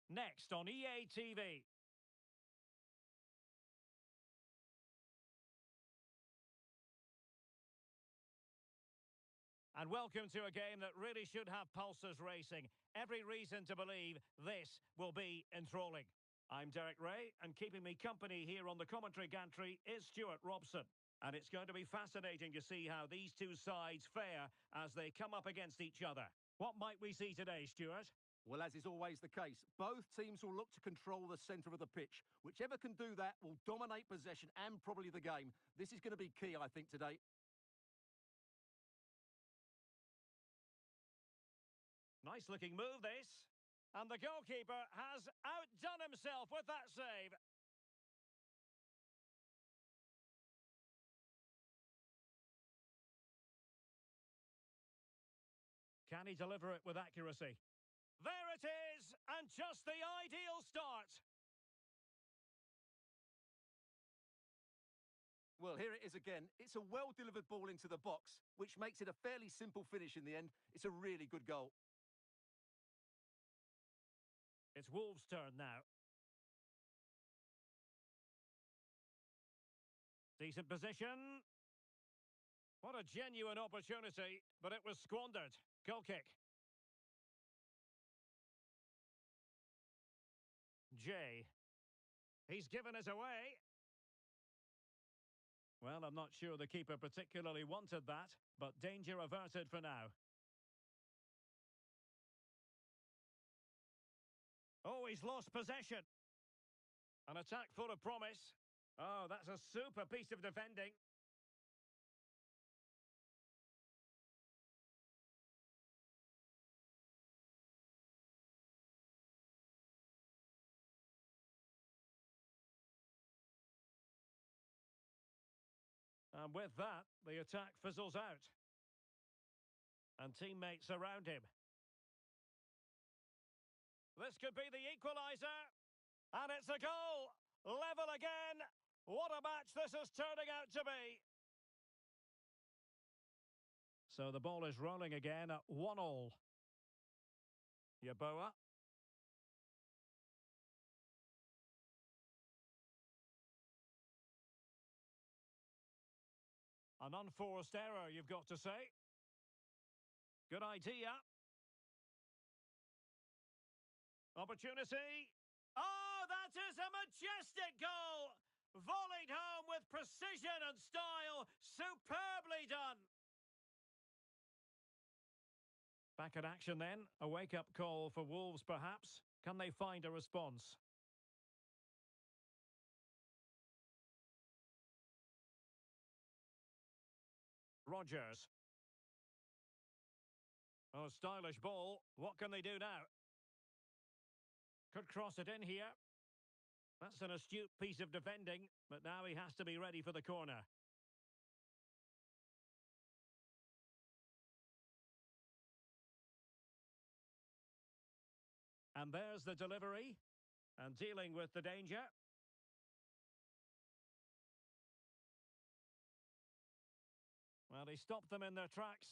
Next on EA TV. And welcome to a game that really should have pulses racing. Every reason to believe this will be enthralling. I'm Derek Ray, and keeping me company here on the commentary gantry is Stuart Robson. And it's going to be fascinating to see how these two sides fare as they come up against each other. What might we see today, Stuart? Well, as is always the case, both teams will look to control the centre of the pitch. Whichever can do that will dominate possession and probably the game. This is going to be key, I think, today. Nice looking move, this. And the goalkeeper has outdone himself with that save. Can he deliver it with accuracy? There it is, and just the ideal start. Well, here it is again. It's a well-delivered ball into the box, which makes it a fairly simple finish in the end. It's a really good goal. It's Wolves' turn now. Decent position. What a genuine opportunity, but it was squandered. Goal kick. Jay. He's given us away. Well, I'm not sure the keeper particularly wanted that, but danger averted for now. Oh, he's lost possession. An attack full of promise. Oh, that's a super piece of defending. And with that, the attack fizzles out. And teammates around him. This could be the equaliser. And it's a goal. Level again. What a match this is turning out to be. So the ball is rolling again at 1-1. Yeboah. An unforced error, you've got to say. Good idea. Opportunity. Oh, that is a majestic goal! Volleyed home with precision and style. Superbly done. Back at action then. A wake-up call for Wolves, perhaps. Can they find a response? Rodgers. Oh, stylish ball. What can they do now? Could cross it in here. That's an astute piece of defending, but now he has to be ready for the corner. And there's the delivery. And dealing with the danger. Well, he stopped them in their tracks.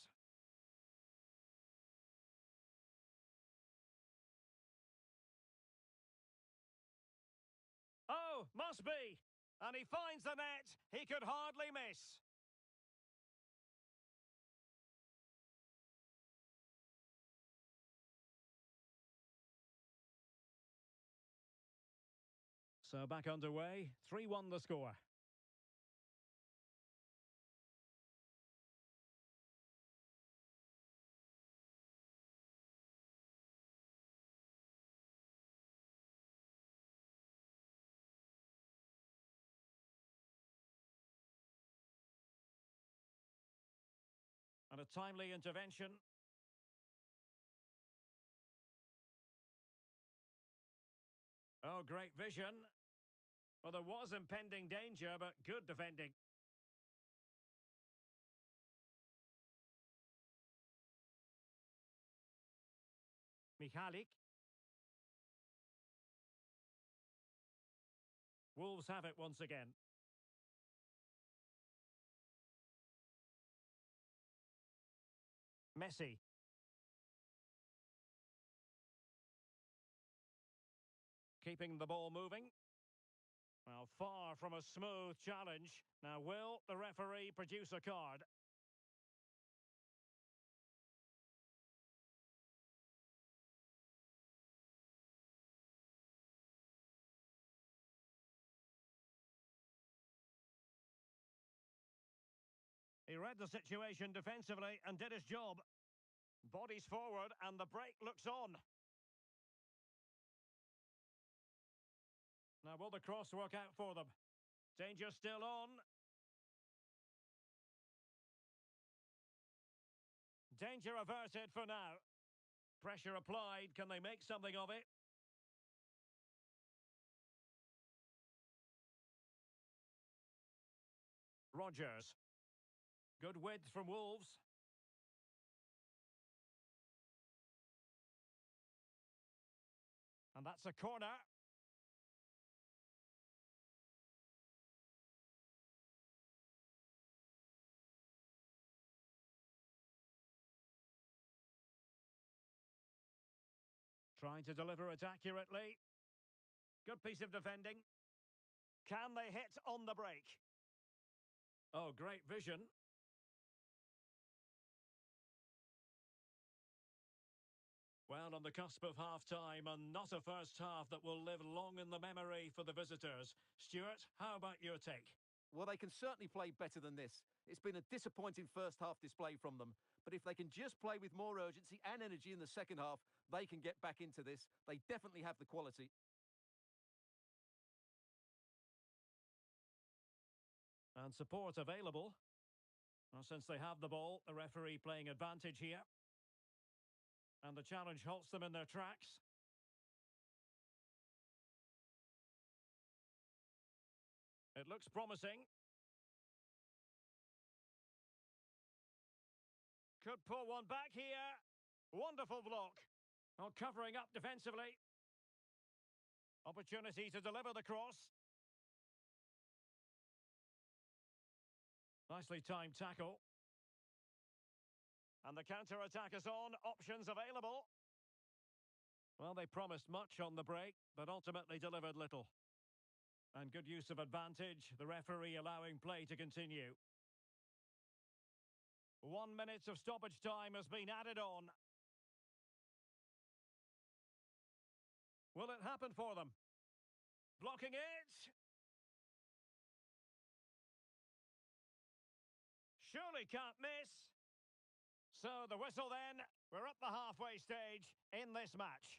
Oh, must be. And he finds the net. He could hardly miss. So back underway. 3-1 the score. And a timely intervention. Oh, great vision. Well, there was impending danger, but good defending. Michalik. Wolves have it once again. Messi. Keeping the ball moving. Well, far from a smooth challenge. Now, will the referee produce a card? He read the situation defensively and did his job. Bodies forward and the break looks on. Now, will the cross work out for them? Danger still on. Danger averted for now. Pressure applied. Can they make something of it? Rodgers. Good width from Wolves. And that's a corner. Trying to deliver it accurately. Good piece of defending. Can they hit on the break? Oh, great vision. Well, on the cusp of half-time, and not a first half that will live long in the memory for the visitors. Stuart, how about your take? Well, they can certainly play better than this. It's been a disappointing first half display from them. But if they can just play with more urgency and energy in the second half, they can get back into this. They definitely have the quality. And support available. Well, since they have the ball, the referee playing advantage here. And the challenge halts them in their tracks. It looks promising. Could pull one back here. Wonderful block. Oh, covering up defensively. Opportunity to deliver the cross. Nicely timed tackle. And the counter-attack is on. Options available. Well, they promised much on the break, but ultimately delivered little. And good use of advantage. The referee allowing play to continue. 1 minute of stoppage time has been added on. Will it happen for them? Blocking it. Surely can't miss. So the whistle then. We're up the halfway stage in this match.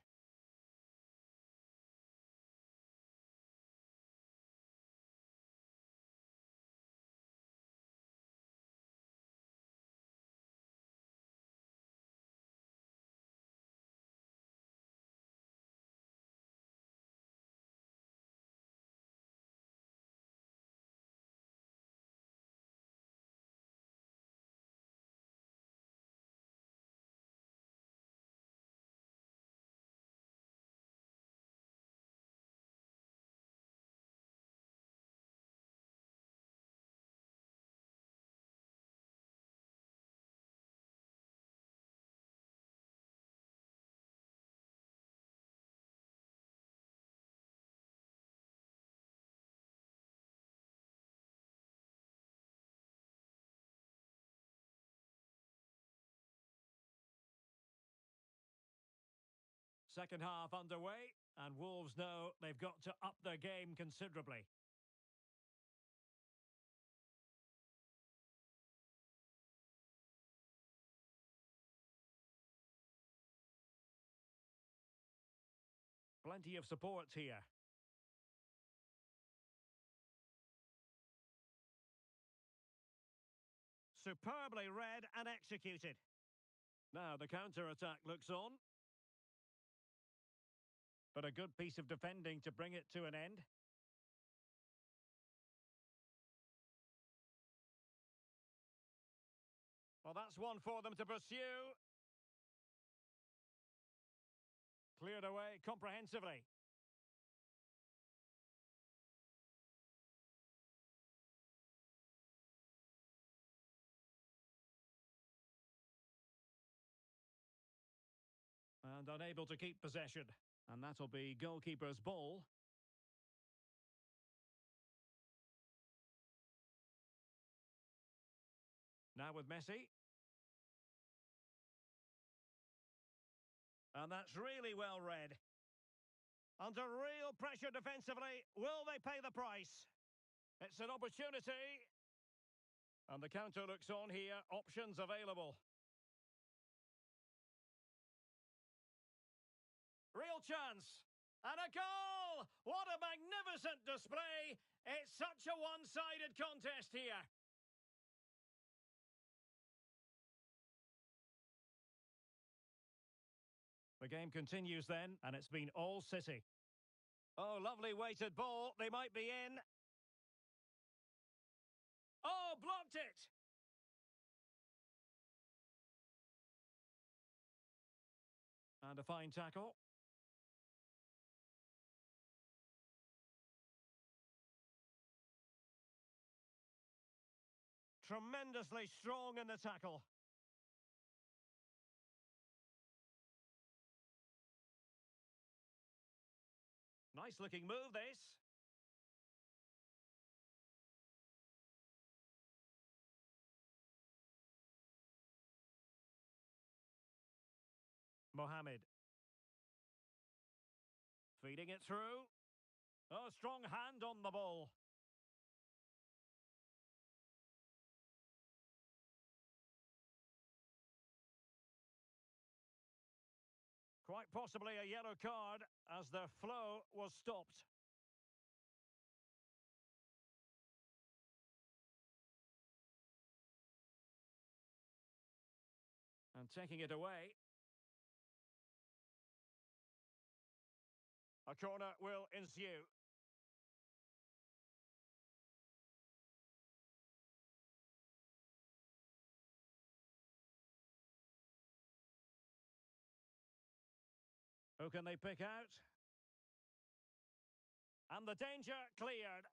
Second half underway, and Wolves know they've got to up their game considerably. Plenty of support here. Superbly read and executed. Now the counter-attack looks on. But a good piece of defending to bring it to an end. Well, that's one for them to pursue. Cleared away comprehensively. And unable to keep possession. And that'll be goalkeeper's ball. Now with Messi. And that's really well read. Under real pressure defensively, will they pay the price? It's an opportunity. And the counter looks on here, options available. Real chance. And a goal! What a magnificent display! It's such a one-sided contest here. The game continues then, and it's been all City. Oh, lovely weighted ball. They might be in. Oh, blocked it! And a fine tackle. Tremendously strong in the tackle. Nice looking move, this. Mohamed. Feeding it through. Oh, strong hand on the ball. Quite possibly a yellow card as their flow was stopped. And taking it away. A corner will ensue. Who can they pick out? And the danger cleared.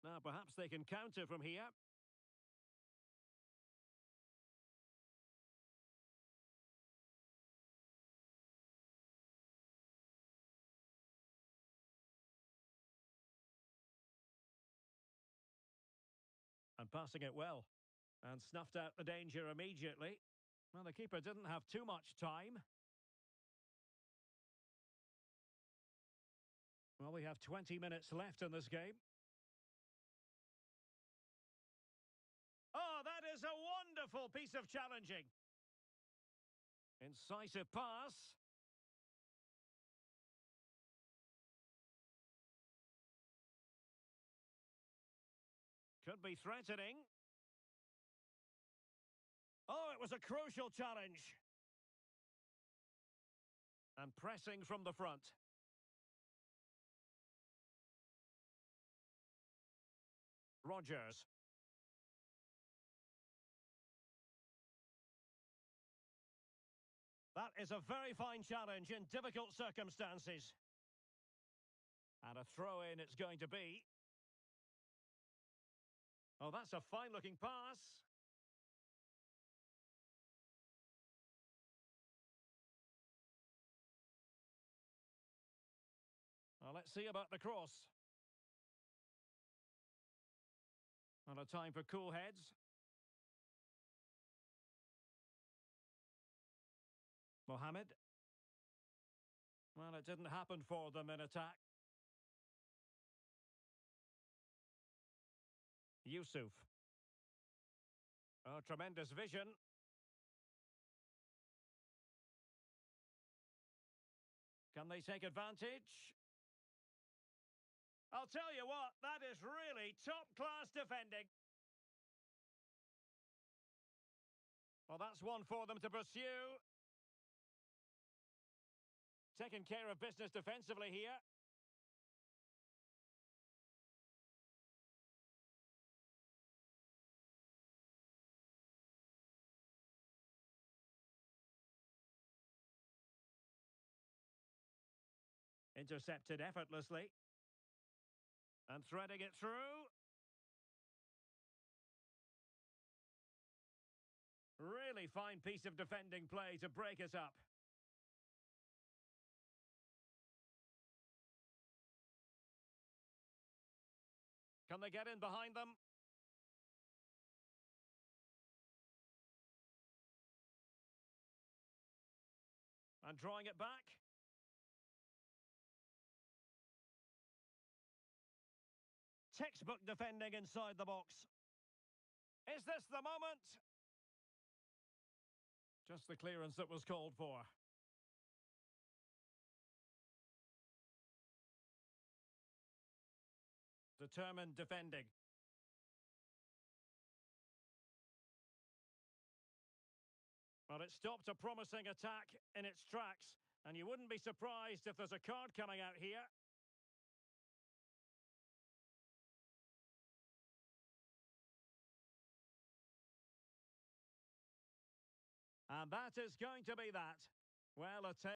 Now perhaps they can counter from here. And passing it well. And snuffed out the danger immediately. Well, the keeper didn't have too much time. Well, we have 20 minutes left in this game. Oh, that is a wonderful piece of challenging. Incisive pass. Could be threatening. Oh, it was a crucial challenge. And pressing from the front. Rodgers. That is a very fine challenge in difficult circumstances. And a throw-in it's going to be. Oh, that's a fine-looking pass. Well, let's see about the cross. And a time for cool heads. Mohamed. Well, it didn't happen for them in attack. Yusuf. Oh, tremendous vision. Can they take advantage? I'll tell you what, that is really top-class defending. Well, that's one for them to pursue. Taking care of business defensively here. Intercepted effortlessly. And threading it through. Really fine piece of defending play to break it up. Can they get in behind them? And drawing it back. Textbook defending inside the box. Is this the moment? Just the clearance that was called for. Determined defending. Well, it stopped a promising attack in its tracks, and you wouldn't be surprised if there's a card coming out here. And that is going to be that. Well, a